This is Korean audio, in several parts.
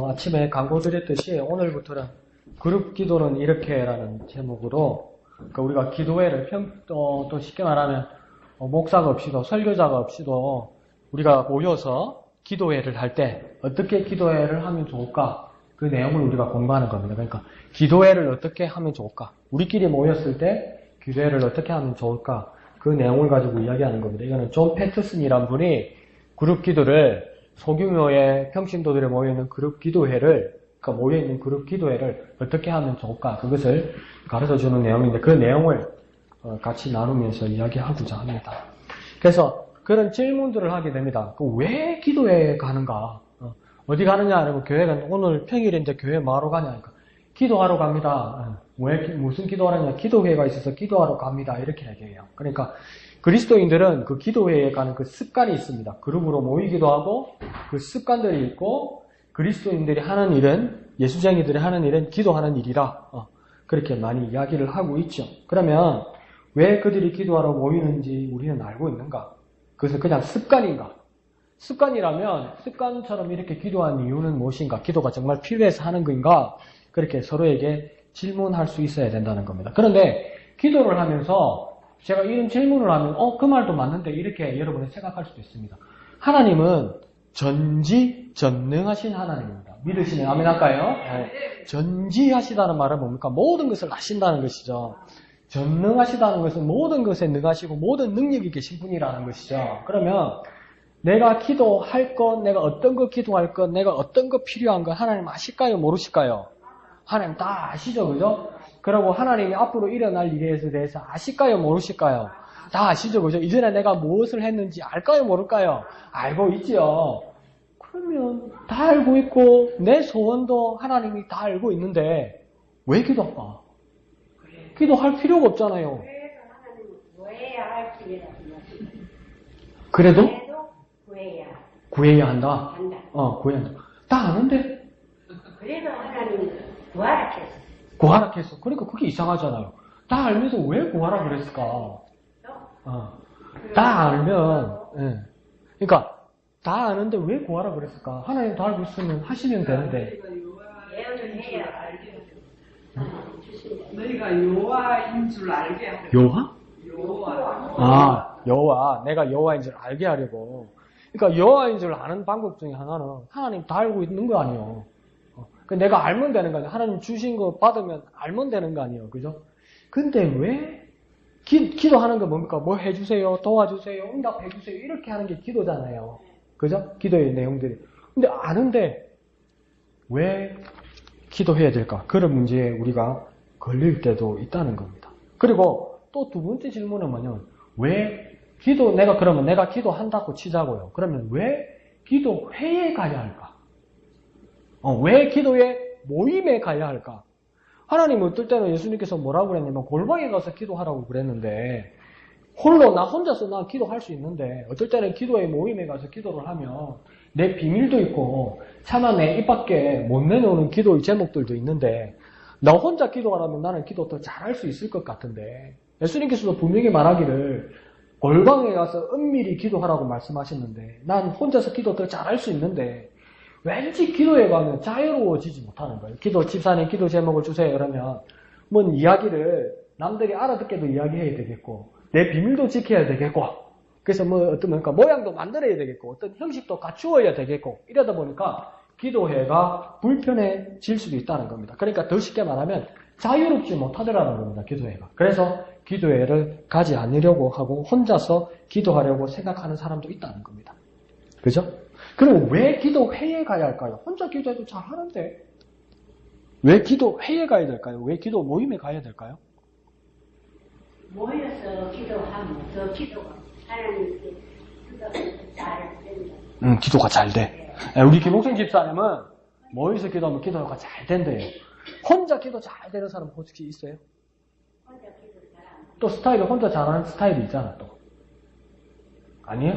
아침에 광고 드렸듯이 오늘부터는 그룹 기도는 이렇게라는 제목으로 그러니까 우리가 기도회를 또 쉽게 말하면 목사가 없이도 설교자가 없이도 우리가 모여서 기도회를 할 때 어떻게 기도회를 하면 좋을까? 그 내용을 우리가 공부하는 겁니다. 그러니까 기도회를 어떻게 하면 좋을까? 우리끼리 모였을 때 기도회를 어떻게 하면 좋을까? 그 내용을 가지고 이야기하는 겁니다. 이거는 존 패터슨이란 분이 그룹 기도를 소규모의 평신도들이 모여있는 그룹 기도회를 그러니까 모여있는 그룹 기도회를 어떻게 하면 좋을까? 그것을 가르쳐주는 내용인데 그 내용을 같이 나누면서 이야기하고자 합니다. 그래서 그런 질문들을 하게 됩니다. 왜 기도회에 가는가? 어디 가느냐? 아니면 교회가 오늘 평일인데 교회 뭐하러 가냐? 기도하러 갑니다. 무슨 기도하느냐? 기도회가 있어서 기도하러 갑니다. 이렇게 얘기해요. 그러니까 그리스도인들은 그 기도회에 가는 그 습관이 있습니다. 그룹으로 모이기도 하고 그 습관들이 있고 그리스도인들이 하는 일은 예수쟁이들이 하는 일은 기도하는 일이라 그렇게 많이 이야기를 하고 있죠. 그러면 왜 그들이 기도하러 모이는지 우리는 알고 있는가? 그것은 그냥 습관인가? 습관이라면 습관처럼 이렇게 기도한 이유는 무엇인가? 기도가 정말 필요해서 하는 건가? 그렇게 서로에게 질문할 수 있어야 된다는 겁니다. 그런데 기도를 하면서 제가 이런 질문을 하면 그 말도 맞는데 이렇게 여러분이 생각할 수도 있습니다. 하나님은 전지전능하신 하나님입니다. 믿으시면 아멘 할까요? 네. 전지하시다는 말은 뭡니까? 모든 것을 아신다는 것이죠. 전능하시다는 것은 모든 것에 능하시고 모든 능력이 계신 분이라는 것이죠. 그러면 내가 기도할 것, 내가 어떤 거 기도할 것, 내가 어떤 거 필요한 것 하나님 아실까요? 모르실까요? 하나님 다 아시죠, 그죠? 그리고 하나님이 앞으로 일어날 일에 대해서 아실까요? 모르실까요? 다 아시죠, 그죠? 이전에 내가 무엇을 했는지 알까요? 모를까요? 알고 있죠. 그러면 다 알고 있고 내 소원도 하나님이 다 알고 있는데 왜 기도할까? 기도할 필요가 없잖아요. 그래도 구해야 한다. 구해야 한다. 다 아는데. 그래도 하나님은 구하라 했어. 구하라 했어. 그러니까 그게 이상하잖아요. 다 알면서 왜 구하라 그랬을까? 다 알면, 그러니까 다 아는데 왜 구하라 그랬을까? 하나님 다 알고 있으면 하시면 되는데. 예언을 해야 알게 너희가 여호와인 줄 알게 하려. 여호와? 여호와. 여호와. 내가 여호와인 줄 알게 하려고. 그러니까 여호와인 줄 아는 방법 중에 하나는 하나님 다 알고 있는 거 아니에요. 내가 알면 되는 거 아니에요. 하나님 주신 거 받으면 알면 되는 거 아니에요. 그죠? 근데 왜 기도하는 거 뭡니까? 뭐 해주세요, 도와주세요, 응답해주세요 이렇게 하는 게 기도잖아요. 그죠? 기도의 내용들이. 근데 아는데 왜 기도해야 될까? 그런 문제에 우리가 걸릴 때도 있다는 겁니다. 그리고 또 두 번째 질문은 뭐냐면 왜 내가 기도한다고 치자고요. 그러면 왜 기도회에 가야 할까? 왜 기도회 모임에 가야 할까? 하나님 어떨 때는 예수님께서 뭐라고 그랬냐면 골방에 가서 기도하라고 그랬는데 나 혼자서 나 기도할 수 있는데 어떨 때는 기도회 모임에 가서 기도를 하면 내 비밀도 있고 차마 내 입 밖에 못 내놓는 기도의 제목들도 있는데 나 혼자 기도하라면 나는 기도 더 잘할 수 있을 것 같은데 예수님께서도 분명히 말하기를 골방에 가서 은밀히 기도하라고 말씀하셨는데 난 혼자서 기도 더 잘할 수 있는데 왠지 기도에 가면 자유로워지지 못하는 거예요. 집사님 기도 제목을 주세요. 그러면 뭔 이야기를 남들이 알아듣게도 이야기해야 되겠고 내 비밀도 지켜야 되겠고 그래서 그러니까 모양도 만들어야 되겠고 어떤 형식도 갖추어야 되겠고 이러다 보니까 기도회가 불편해질 수도 있다는 겁니다. 그러니까 더 쉽게 말하면 자유롭지 못하더라는 겁니다. 기도회가. 그래서 기도회를 가지 않으려고 하고 혼자서 기도하려고 생각하는 사람도 있다는 겁니다. 그죠? 그럼 왜 기도회에 가야 할까요? 혼자 기도해도 잘 하는데 왜 기도회에 가야 될까요? 왜 기도 모임에 가야 될까요? 모여서 기도하면 더 기도가 하나님께 잘 된다. 기도가 잘 돼. 우리 김옥순 집사님은 모여서 기도하면 기도가 잘 된대요. 혼자 기도 잘 되는 사람 혹시 있어요? 혼자 기도를 잘하는. 또 스타일이 혼자 잘하는 스타일이 있잖아 또. 아니에요?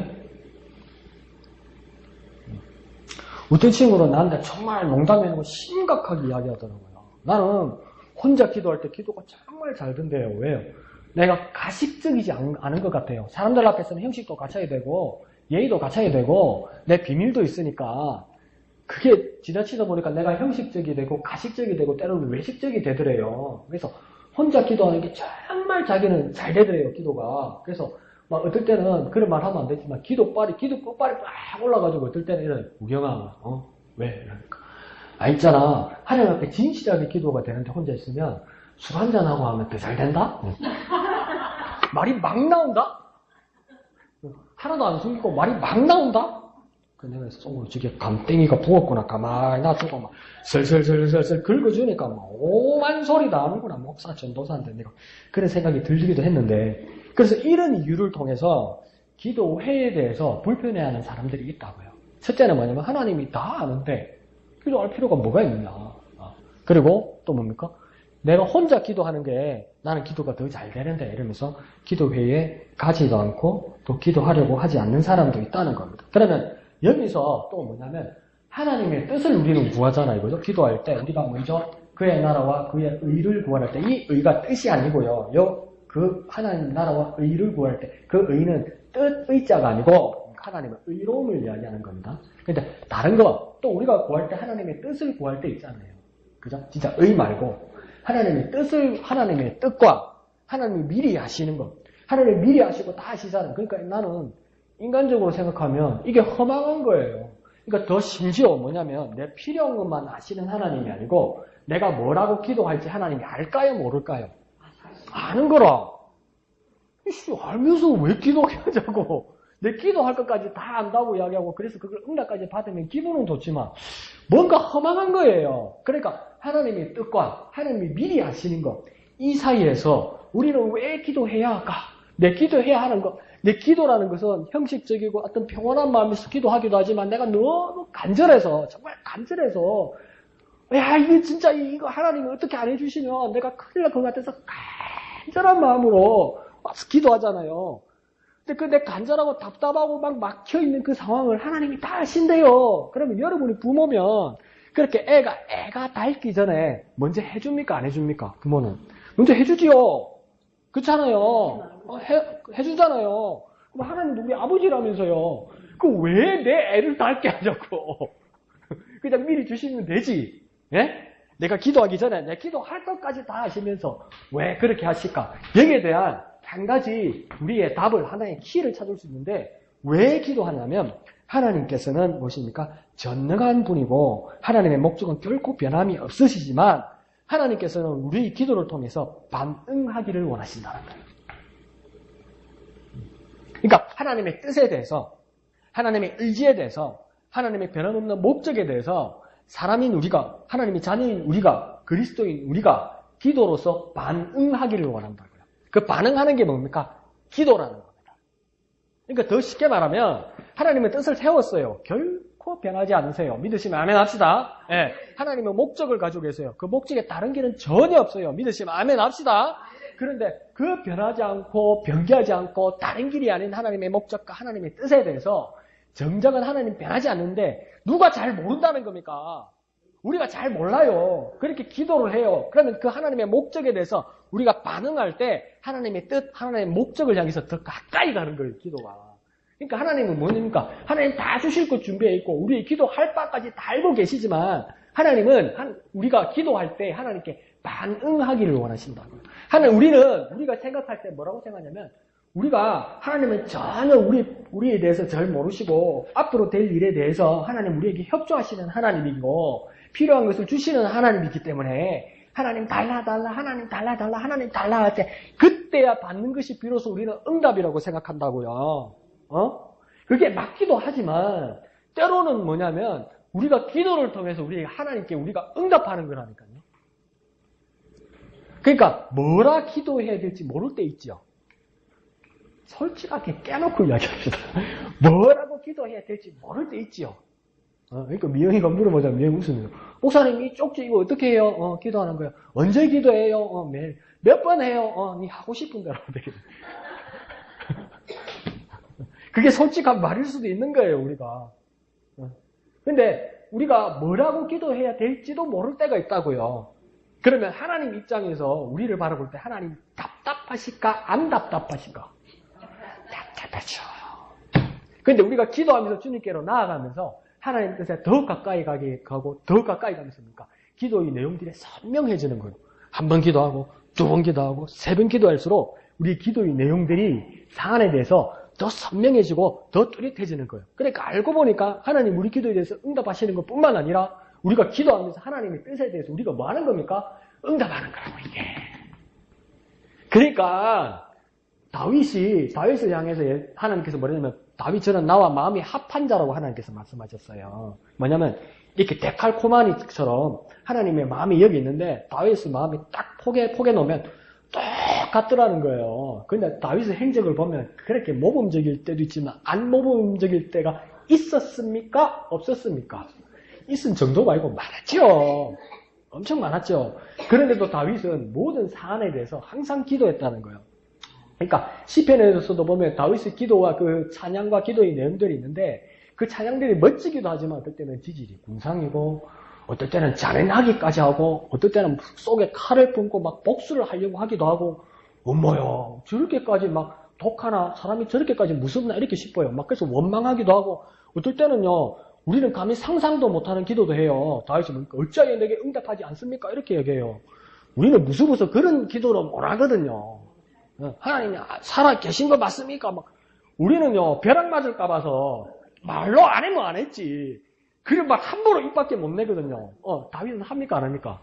어떤 친구는 나한테 정말 농담이 아니고 심각하게 이야기하더라고요. 나는 혼자 기도할 때 기도가 정말 잘 된대요. 왜요? 내가 가식적이지 않은 것 같아요. 사람들 앞에서는 형식도 갖춰야 되고 예의도 갖춰야 되고 내 비밀도 있으니까 그게 지나치다 보니까 내가 형식적이 되고 가식적이 되고 때로는 외식적이 되더래요. 그래서 혼자 기도하는 게 정말 자기는 잘 되더래요, 기도가. 그래서 막 어떨 때는 그런 말 하면 안 되지만 기도 끝발이 막 올라가지고 어떨 때는 이래. 우경아, 왜? 이러니까. 있잖아. 하나님 앞에 진실하게 기도가 되는데 혼자 있으면 술 한잔하고 하면 더 잘 된다? 말이 막 나온다? 하나도 안 숨기고 말이 막 나온다? 그 내가 속으로 저게 감땡이가 부었구나. 가만히 놔두고 막 슬슬슬슬슬 긁어주니까 막 오만 소리 다 하는구나. 목사 전도사인데 내가 그런 생각이 들기도 했는데, 그래서 이런 이유를 통해서 기도회에 대해서 불편해하는 사람들이 있다고요. 첫째는 뭐냐면 하나님이 다 아는데 기도할 필요가 뭐가 있느냐. 그리고 또 뭡니까? 내가 혼자 기도하는 게 나는 기도가 더 잘 되는데 이러면서 기도회에 가지도 않고 또 기도하려고 하지 않는 사람도 있다는 겁니다. 그러면 여기서 또 뭐냐면 하나님의 뜻을 우리는 구하잖아요. 이거죠? 기도할 때 우리가 먼저 그의 나라와 그의 의를 구할 때 이 의가 뜻이 아니고요. 그 하나님 나라와 의를 구할 때 그 의는 뜻 의자가 아니고 하나님의 의로움을 이야기하는 겁니다. 근데 다른 거 또 우리가 구할 때 하나님의 뜻을 구할 때 있잖아요. 그죠? 진짜 의 말고 하나님의 뜻과 하나님이 미리 하시는 것. 하나님이 미리 하시고 다 하시잖아요. 그러니까 나는 인간적으로 생각하면 이게 허망한 거예요. 그러니까 더 심지어 뭐냐면 내 필요한 것만 아시는 하나님이 아니고 내가 뭐라고 기도할지 하나님이 알까요? 모를까요? 아는 거라. 이씨, 알면서 왜 기도하자고. 내 기도할 것까지 다 안다고 이야기하고 그래서 그걸 응답까지 받으면 기분은 좋지만 뭔가 허망한 거예요. 그러니까 하나님의 뜻과 하나님이 미리 하시는 것, 이 사이에서 우리는 왜 기도해야 할까? 내 기도해야 하는 것, 내 기도라는 것은 형식적이고 어떤 평온한 마음에서 기도하기도 하지만 내가 너무 간절해서, 정말 간절해서 야, 이게 진짜 이거 하나님이 어떻게 안 해주시면 내가 큰일 날 것 같아서 간절한 마음으로 와서 기도하잖아요. 근데 그 내 간절하고 답답하고 막 막혀있는 그 상황을 하나님이 다 하신대요. 그러면 여러분이 부모면 그렇게 애가 닳기 전에 먼저 해줍니까? 안 해줍니까? 부모는. 먼저 해주지요. 그렇잖아요. 해주잖아요. 그럼 하나님도 우리 아버지라면서요. 그 왜 내 애를 닳게 하자고. 그냥 미리 주시면 되지. 예? 내가 기도하기 전에 내 기도할 것까지 다 하시면서 왜 그렇게 하실까? 여기에 대한 한 가지 우리의 답을, 하나의 키를 찾을 수 있는데 왜 기도하냐면 하나님께서는 무엇입니까? 전능한 분이고 하나님의 목적은 결코 변함이 없으시지만 하나님께서는 우리의 기도를 통해서 반응하기를 원하신다는 거예요. 그러니까 하나님의 뜻에 대해서, 하나님의 의지에 대해서, 하나님의 변함없는 목적에 대해서 사람인 우리가, 하나님의 자녀인 우리가, 그리스도인 우리가 기도로서 반응하기를 원한다고요. 그 반응하는 게 뭡니까? 기도라는 겁니다. 그러니까 더 쉽게 말하면 하나님의 뜻을 세웠어요. 결코 변하지 않으세요. 믿으시면 아멘 합시다. 네. 하나님의 목적을 가지고 계세요. 그 목적에 다른 길은 전혀 없어요. 믿으시면 아멘 합시다. 그런데 그 변하지 않고 변개하지 않고 다른 길이 아닌 하나님의 목적과 하나님의 뜻에 대해서 정작은 하나님 변하지 않는데 누가 잘 모른다는 겁니까? 우리가 잘 몰라요. 그렇게 기도를 해요. 그러면 그 하나님의 목적에 대해서 우리가 반응할 때 하나님의 뜻, 하나님의 목적을 향해서 더 가까이 가는 거예요, 기도가. 그러니까 하나님은 뭐입니까? 하나님 다 주실 것 준비해 있고 우리 기도할 바까지 다 알고 계시지만 하나님은 우리가 기도할 때 하나님께 반응하기를 원하신다고요. 우리가 생각할 때 뭐라고 생각하냐면 우리가 하나님은 전혀 우리에 대해서 잘 모르시고 앞으로 될 일에 대해서 하나님 우리에게 협조하시는 하나님이고 필요한 것을 주시는 하나님이기 때문에 하나님 달라 하나님 달라 할 때 그때야 받는 것이 비로소 우리는 응답이라고 생각한다고요. 그게 맞기도 하지만 때로는 뭐냐면 우리가 기도를 통해서 하나님께 우리가 응답하는 거라니까요. 그러니까 뭐라 기도해야 될지 모를 때 있죠. 솔직하게 깨놓고 이야기합시다. 뭐라고 기도해야 될지 모를 때 있지요. 그러니까 미영이가 물어보자. 미영이 웃으면서 목사님 이 쪽지 이거 어떻게 해요? 기도하는 거예요. 언제 기도해요? 매일. 몇 번 해요? 네 하고 싶은 대로 하면 되겠네. 그게 솔직한 말일 수도 있는 거예요, 우리가. 근데 우리가 뭐라고 기도해야 될지도 모를 때가 있다고요. 그러면 하나님 입장에서 우리를 바라볼 때 하나님 답답하실까? 안 답답하실까? 답답하죠. 근데 우리가 기도하면서 주님께로 나아가면서 하나님 뜻에 더 가까이 가고 더 가까이 가면서 뭡니까? 기도의 내용들이 선명해지는 거예요. 한 번 기도하고 두 번 기도하고 세 번 기도할수록 우리 기도의 내용들이 사안에 대해서 더 선명해지고 더 뚜렷해지는 거예요. 그러니까 알고 보니까 하나님 우리 기도에 대해서 응답하시는 것뿐만 아니라 우리가 기도하면서 하나님의 뜻에 대해서 우리가 뭐 하는 겁니까? 응답하는 거라고 이게. 그러니까 다윗을 향해서 하나님께서 뭐냐면 다윗처럼 나와 마음이 합한 자라고 하나님께서 말씀하셨어요. 뭐냐면 이렇게 데칼코마니처럼 하나님의 마음이 여기 있는데 다윗의 마음이 딱 포개 놓으면 똑같더라는 거예요. 근데 다윗의 행적을 보면 그렇게 모범적일 때도 있지만 안 모범적일 때가 있었습니까? 없었습니까? 있은 정도가 아니고 많았죠. 엄청 많았죠. 그런데도 다윗은 모든 사안에 대해서 항상 기도했다는 거예요. 그러니까 시편에서도 보면 다윗의 기도와 그 찬양과 기도의 내용들이 있는데 그 찬양들이 멋지기도 하지만 어떨 때는 지질이 궁상이고 어떨 때는 잔인하기까지 하고 어떨 때는 속에 칼을 품고 막 복수를 하려고 하기도 하고 뭐야 저렇게까지 막 독하나 사람이 저렇게까지 무섭나 이렇게 싶어요. 막 그래서 원망하기도 하고 어떨 때는요 우리는 감히 상상도 못하는 기도도 해요. 다윗이 뭡니까? 어찌하여 내게 응답하지 않습니까? 이렇게 얘기해요. 우리는 무서워서 그런 기도를 못 하거든요. 하나님이 살아 계신 거 맞습니까? 막 우리는요 벼락 맞을까 봐서 말로 안 하면 안 했지. 그래 막 함부로 입 밖에 못 내거든요. 다윗은 합니까 안 합니까?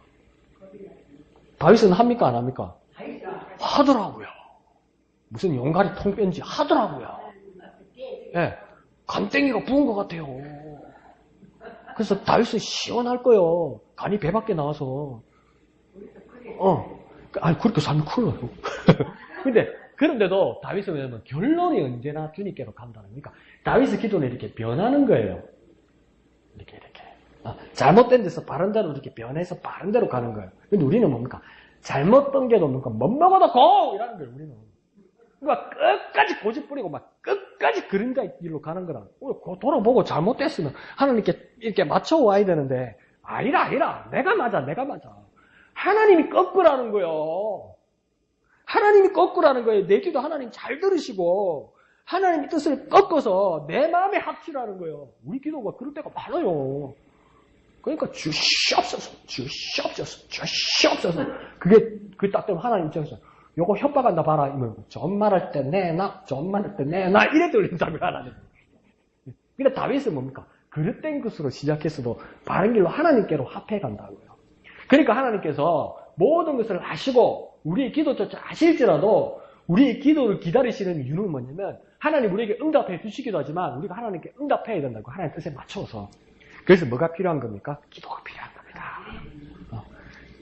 다윗은 합니까 안 합니까? 하더라고요. 무슨 용가리 통뺀지 하더라고요. 예, 간땡이가 부은 것 같아요. 그래서 다윗은 시원할 거예요. 간이 배 밖에 나와서. 아니 그렇게 살면 큰일 나요. 근데 그런데도 다윗은 왜냐면 결론이 언제나 주님께로 간다는 거니까 다윗의 기도는 이렇게 변하는 거예요. 이렇게. 잘못된 데서 바른 대로 이렇게 변해서 바른 대로 가는 거예요. 근데 우리는 뭡니까? 잘못된 게도 뭡니까? 못 먹어도 고! 이라는 거예요, 우리는. 그러니까 끝까지 고집 부리고 막 끝까지 그런 길로 가는 거라. 돌아보고 잘못됐으면 하나님께 이렇게 맞춰와야 되는데 아니라. 내가 맞아. 하나님이 꺾으라는 거예요. 하나님이 꺾으라는 거예요. 내 기도 하나님 잘 들으시고 하나님의 뜻을 꺾어서 내 마음에 합치라는 거예요. 우리 기도가 그럴 때가 많아요. 그러니까 주시옵소서. 그게 딱 되면 하나님 입장에서 요거 협박한다 봐라. 이거 좀 말할 때 내놔. 이래 들린다고요, 하나님. 근데 다윗은 뭡니까? 그릇된 것으로 시작했어도 바른 길로 하나님께로 합해 간다고요. 그러니까 하나님께서 모든 것을 아시고 우리의 기도조차 아실지라도 우리의 기도를 기다리시는 이유는 뭐냐면 하나님 우리에게 응답해 주시기도 하지만 우리가 하나님께 응답해야 된다고 하나님 뜻에 맞춰서. 그래서 뭐가 필요한 겁니까? 기도가 필요한 겁니다.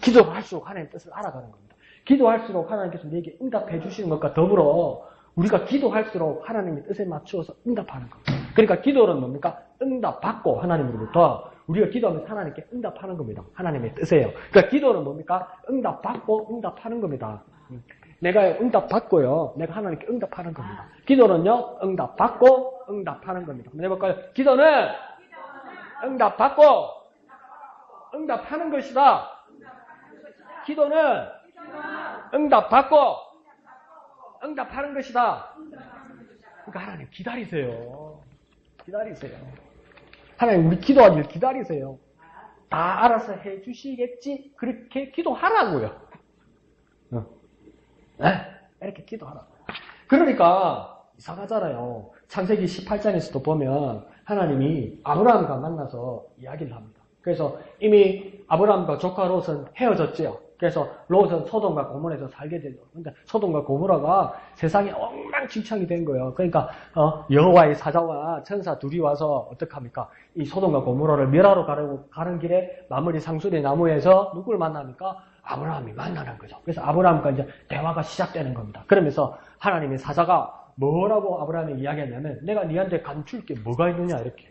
기도를 할수록 하나님 뜻을 알아가는 겁니다. 기도할수록 하나님께서 우리에게 응답해 주시는 것과 더불어 우리가 기도할수록 하나님의 뜻에 맞추어서 응답하는 겁니다. 그러니까 기도는 뭡니까? 응답받고 하나님으로부터 우리가 기도하면서 하나님께 응답하는 겁니다. 하나님의 뜻이에요. 그러니까 기도는 뭡니까? 응답받고 응답하는 겁니다. 내가 응답받고요. 내가 하나님께 응답하는 겁니다. 기도는요. 응답받고 응답하는 겁니다. 한번 해볼까요? 기도는 응답받고 응답하는 것이다. 기도는 응답받고 응답하는 것이다. 그러니까 하나님 기다리세요. 하나님 우리 기도하기를 기다리세요. 다 알아서 해주시겠지? 그렇게 기도하라고요. 이렇게 기도하라고요. 그러니까 이상하잖아요. 창세기 18장에서도 보면 하나님이 아브라함과 만나서 이야기를 합니다. 그래서 이미 아브라함과 조카 롯은 헤어졌죠. 그래서 롯은 소돔과 고모라에서 살게 되죠. 근데 소돔과 고모라가 세상에 엉망진창이 된 거예요. 그러니까 여호와의 사자와 천사 둘이 와서 어떡합니까? 이 소돔과 고모라를 멸하러 가는 길에 마무리 상수리 나무에서 누구를 만납니까? 아브라함이 만나는 거죠. 그래서 아브라함과 이제 대화가 시작되는 겁니다. 그러면서 하나님의 사자가 뭐라고 아브라함이 이야기했냐면 내가 네한테 감출 게 뭐가 있느냐 이렇게.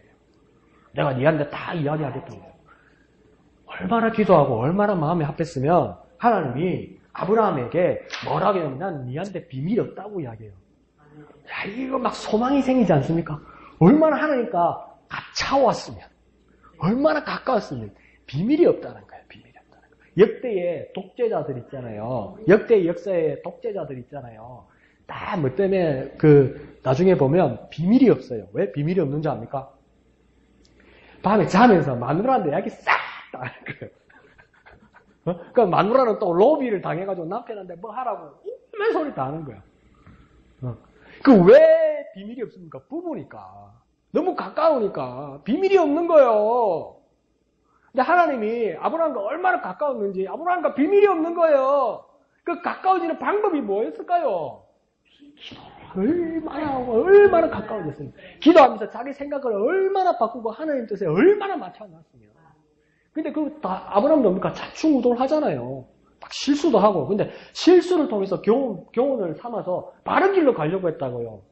내가 네한테 다 이야기하겠다는 거예요. 얼마나 기도하고 얼마나 마음이 합했으면 하나님이 아브라함에게 뭐라고 하냐면 난 네한테 비밀이 없다고 이야기해요. 야, 이거 막 소망이 생기지 않습니까? 얼마나 하나님과 가까웠으면 얼마나 가까웠으면 비밀이 없다는 거예요. 비밀이 없다는 거예요. 역대의 독재자들 있잖아요. 역대 역사의 독재자들 있잖아요. 다 뭐 때문에 나중에 보면 비밀이 없어요. 왜 비밀이 없는지 압니까? 밤에 자면서 마누라한테 이야기 싹 다 하는 거예요. 그러니까 마누라는 또 로비를 당해가지고 남편한테 뭐 하라고 왜 소리 다 하는 거야. 그 왜 비밀이 없습니까? 부부니까. 너무 가까우니까 비밀이 없는 거예요. 근데 하나님이 아브라함과 얼마나 가까웠는지 아브라함과 비밀이 없는 거예요. 그 가까워지는 방법이 뭐였을까요? 기도를 얼마나 가까워졌습니까? 기도하면서 자기 생각을 얼마나 바꾸고 하나님 뜻에 얼마나 맞춰놨으면. 근데 그 다 아브라함도 뭡니까? 자충우돌 하잖아요. 막 실수도 하고. 근데 실수를 통해서 교훈을 삼아서 바른 길로 가려고 했다고요.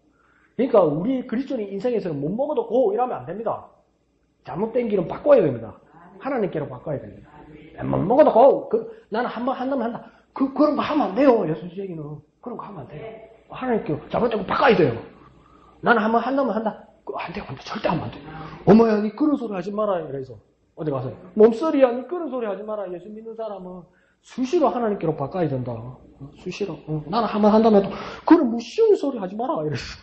그러니까 우리 그리스도인 인생에서는 못 먹어도 고 이러면 안 됩니다. 잘못된 길은 바꿔야 됩니다. 하나님께로 바꿔야 됩니다. 못 먹어도 고. 나는 한번 한다면 한다. 그런 거 하면 안 돼요. 예수 얘기는. 그런 거 하면 안 돼요. 하나님께 잘못된 거 바꿔야 돼요. 나는 한번 한다면 한다. 안 돼. 절대 하면 안 돼. 어머야, 니 그런 소리 하지 마라. 이래서. 어디 가서 몸소리야, 니 그런 소리 하지 마라. 예수 믿는 사람은 수시로 하나님께로 바꿔야 된다. 수시로. 나는 한번 한다면 또 그런 무시한 소리 하지 마라. 이랬어.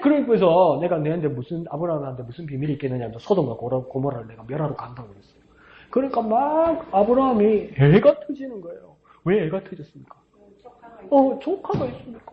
그래서 내가 너한테 아브라함한테 무슨 비밀이 있겠느냐 하면서 소돔과 고모라를 내가 멸하러 간다고 그랬어요. 그러니까 막 아브라함이 애가 터지는 거예요. 왜 애가 터졌습니까? 조카가 있으니까.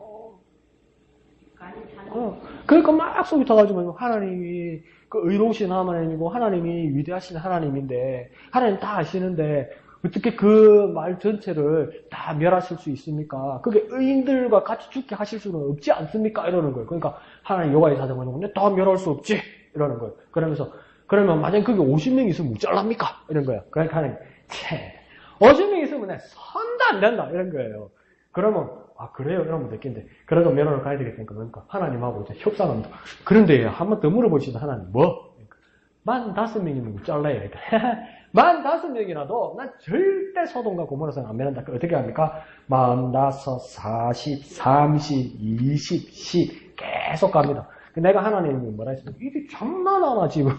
그러니까 막 속이 타가지고 하나님이 그 의로우신 하나님이고 하나님이 위대하신 하나님인데 하나님 다 아시는데 어떻게 그 말 전체를 다 멸하실 수 있습니까? 그게 의인들과 같이 죽게 하실 수는 없지 않습니까? 이러는 거예요. 그러니까 하나님 여호와의 사정을 근데 다 멸할 수 없지 이러는 거예요. 그러면서 그러면 만약 그게 50명 있으면 어쩔랍니까? 이런 거예요. 그러니까 하나님 50명 있으면 선도 안 된다 이런 거예요. 그러면 그래요? 이러면 됐겠는데 그래도 면허를 가야 되겠으니까 그러니까 하나님하고 이제 협상합니다. 그런데 한 번 더 물어보시다 하나님 뭐? 15명이면 잘라야 돼. 15명이라도 난 절대 소돔과 고모라서는 안 면한다. 어떻게 합니까? 15, 40, 30, 20, 10 계속 갑니다. 내가 하나님이 뭐라 했어요? 이게 장난하나 지금.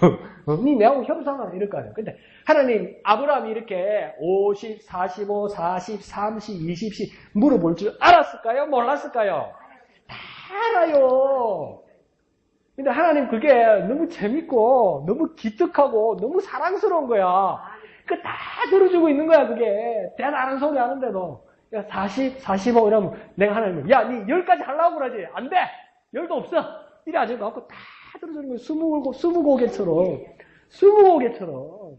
니 내하고 협상하나 이럴 거 아니에요. 근데 하나님 아브라함이 이렇게 50, 45, 40, 30, 20, 10 물어볼 줄 알았을까요? 몰랐을까요? 다 알아요. 근데 하나님 그게 너무 재밌고 너무 기특하고 너무 사랑스러운 거야. 그 다 들어주고 있는 거야 그게. 대단한 소리 하는데도. 40, 45 이러면 내가 하나님 야 니 10까지 하려고 그러지. 안 돼. 10도 없어. 이래 아주 갖고 다 들어주는 거예요. 20곡에처럼.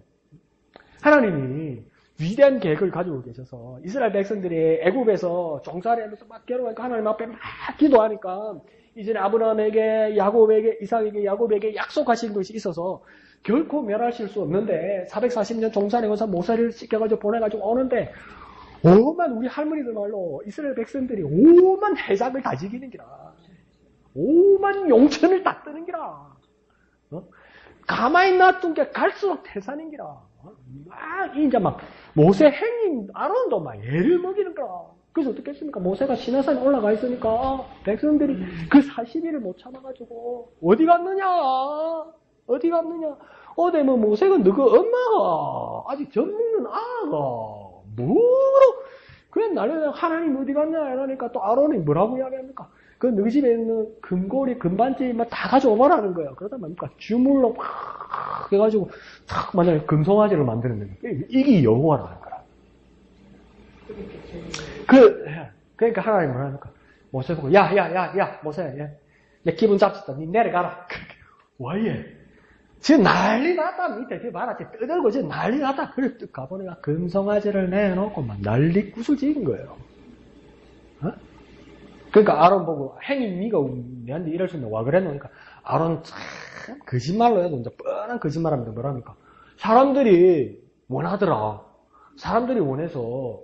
하나님이 위대한 계획을 가지고 계셔서 이스라엘 백성들이 애굽에서 종살이하면서 막 괴로워하니까 하나님 앞에 막 기도하니까 이전에 아브라함에게 야곱에게 이삭에게 야곱에게 약속하신 것이 있어서 결코 멸하실 수 없는데 440년 종살이하면서 모세를 씻겨가지고 보내가지고 오는데 오만 우리 할머니들 말로 이스라엘 백성들이 오만 해작을 다 지기는 기라. 오만 용천을 다 뜨는 기라. 가만히 놔둔 게 갈수록 태산인 기라. 막 이제 막 모세 행인 아론도 막 애를 먹이는 거라. 그래서 어떻게 했습니까? 모세가 시내산에 올라가 있으니까 백성들이 그 40일을 못 참아가지고 어디 갔느냐? 어디 뭐 모세가 너그 엄마가 아직 젖 먹는 아가 뭐로 그냥 날려 하나님 어디 갔냐 이러니까 또 아론이 뭐라고 이야기합니까? 그 너희 집에 있는 금고리 금반지 막 다 가져오라는 거예요. 그러다 보니까 주물로 막 해가지고 탁 만약에 금송아지를 만드는 거예요. 이게 여호와라는 거야. 그러니까 하나님 뭐라 하니까 모세 보고 야 모세 내 기분 잡혔다. 니 내려가라. 와예 지금 난리 났다. 밑에 봐라. 지금 떠들고 지금 난리 났다. 그래 가보니까 금송아지를 내놓고 막 난리 구슬 지은 거예요. 그러니까 아론 보고 행인 니가 내한테 이럴 수 있는 와 그랬노? 그러니까 아론 참 거짓말로 해도 이제 뻔한 거짓말합니다. 뭐랍니까? 사람들이 원하더라. 사람들이 원해서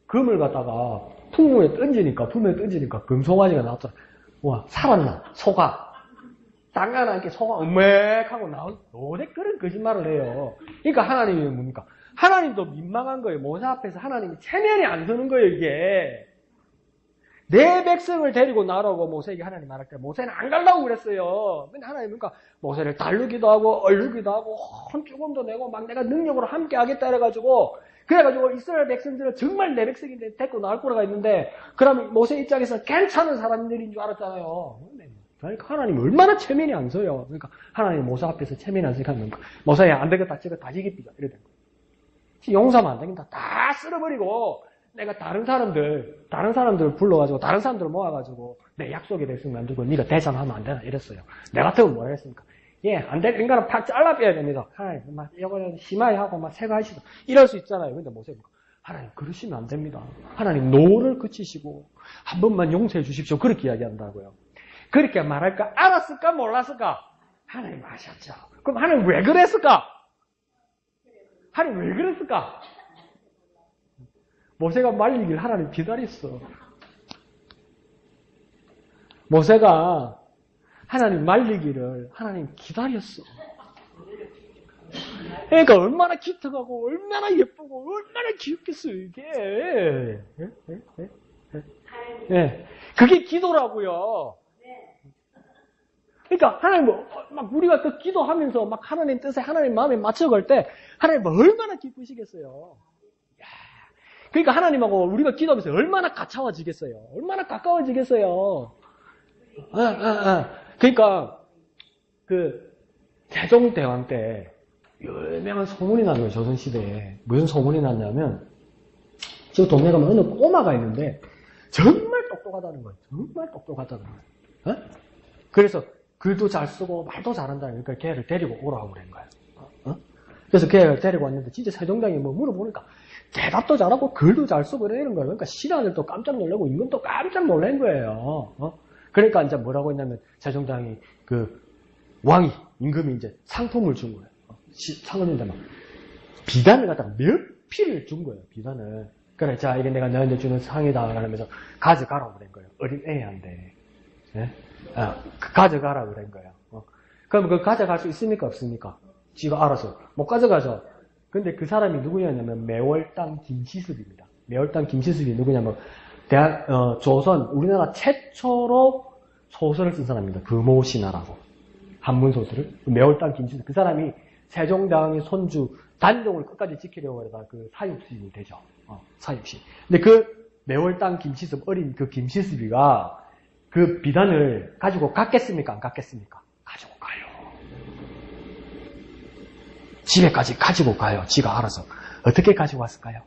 금을 갖다가 품에 던지니까 금송아지가 나왔더라. 와 살았나? 소가 땅가나 이렇게 소가 음맥하고 나온 노래 그런 거짓말을 해요. 그러니까 하나님이 뭡니까? 하나님도 민망한 거예요. 모세 앞에서 하나님이 체면이 안 서는 거예요. 이게. 내 백성을 데리고 나라고 모세에게 하나님 말할 때 모세는 안 가려고 그랬어요. 근데 하나님 그러니까 모세를 다루기도 하고 얼르기도 하고 죽음도 내고 막 내가 능력으로 함께 하겠다 그래가지고 이스라엘 백성들은 정말 내 백성인데 데리고 나올 거라가 있는데 그러면 모세 입장에서 괜찮은 사람들인 줄 알았잖아요. 그러니까 하나님 얼마나 체면이 안 서요. 그러니까 하나님 모사 앞에서 체면이 안 서니까 모사야 안 되겠다, 저거 다 지기삐져. 이래 된 거예요. 용서하면 안 되겠다. 다 쓸어버리고 내가 다른 사람들 불러가지고 다른 사람들 모아가지고 내 약속에 대해서 만들고 네가 대장하면 안 되나 이랬어요. 내 같으면 뭐라 했습니까? 예, 안 될 인간은 팍 잘라 빼야 됩니다. 하나님, 막 이거는 심하게 하고 막 새거하시고 이럴 수 있잖아요. 근데 모세는 하나님 그러시면 안 됩니다. 하나님 노를 그치시고 한 번만 용서해 주십시오. 그렇게 이야기한다고요. 그렇게 말할까? 알았을까? 몰랐을까? 하나님 아셨죠. 그럼 하나님 왜 그랬을까? 하나님 왜 그랬을까? 모세가 말리길 하나님 기다렸어. 모세가 하나님 말리기를 하나님 기다렸어. 그러니까 얼마나 기특하고 얼마나 예쁘고 얼마나 귀엽겠어요 이게. 예, 그게 기도라고요. 그러니까 하나님 막 우리가 그 기도하면서 막 하나님 뜻에 하나님 마음에 맞춰갈 때 하나님 얼마나 기쁘시겠어요. 그러니까 하나님하고 우리가 기도하면서 얼마나 가까워지겠어요. 얼마나 가까워지겠어요. 그러니까 그 세종대왕 때 유명한 소문이 난 거예요. 조선시대에. 무슨 소문이 났냐면 지금 동네 가면 어느 꼬마가 있는데 정말 똑똑하다는 거예요. 정말 똑똑하다는 거예요. 그래서 글도 잘 쓰고 말도 잘한다는 그러니까 걔를 데리고 오라고 그런 거예요. 그래서 걔를 데리고 왔는데 진짜 세종대왕이 뭐 물어보니까 대답도 잘하고 글도 잘 쓰고 이러는 거예요. 그러니까 신하들도 깜짝 놀라고 임금도 깜짝 놀란 거예요. 그러니까 이제 뭐라고 했냐면 세종대왕이 그 왕이 임금이 이제 상품을 준 거예요. 상을 줬는데 막 비단을 갖다가 몇 피를 준 거예요. 비단을. 그래, 자 이게 내가 너한테 주는 상이다 하면서 가져가라고 그런 거예요. 어린 애한테. 예? 가져가라고 그런 거예요. 그럼 그거 가져갈 수 있습니까? 없습니까? 지가 알아서 못 가져가죠. 근데 그 사람이 누구냐면 매월당 김시습입니다. 매월당 김시습이 누구냐면 조선 우리나라 최초로 소설을 쓴 사람입니다. 금오신화라고 한문 소설을 매월당 김시습 그 사람이 세종대왕의 손주 단종을 끝까지 지키려고 하다가 그 사육신이 되죠. 사육신. 근데 그 매월당 김시습 어린 그 김시습이가 그 비단을 가지고 갔겠습니까? 안 갔겠습니까? 가지고 가요. 집에까지 가지고 가요. 지가 알아서. 어떻게 가지고 왔을까요?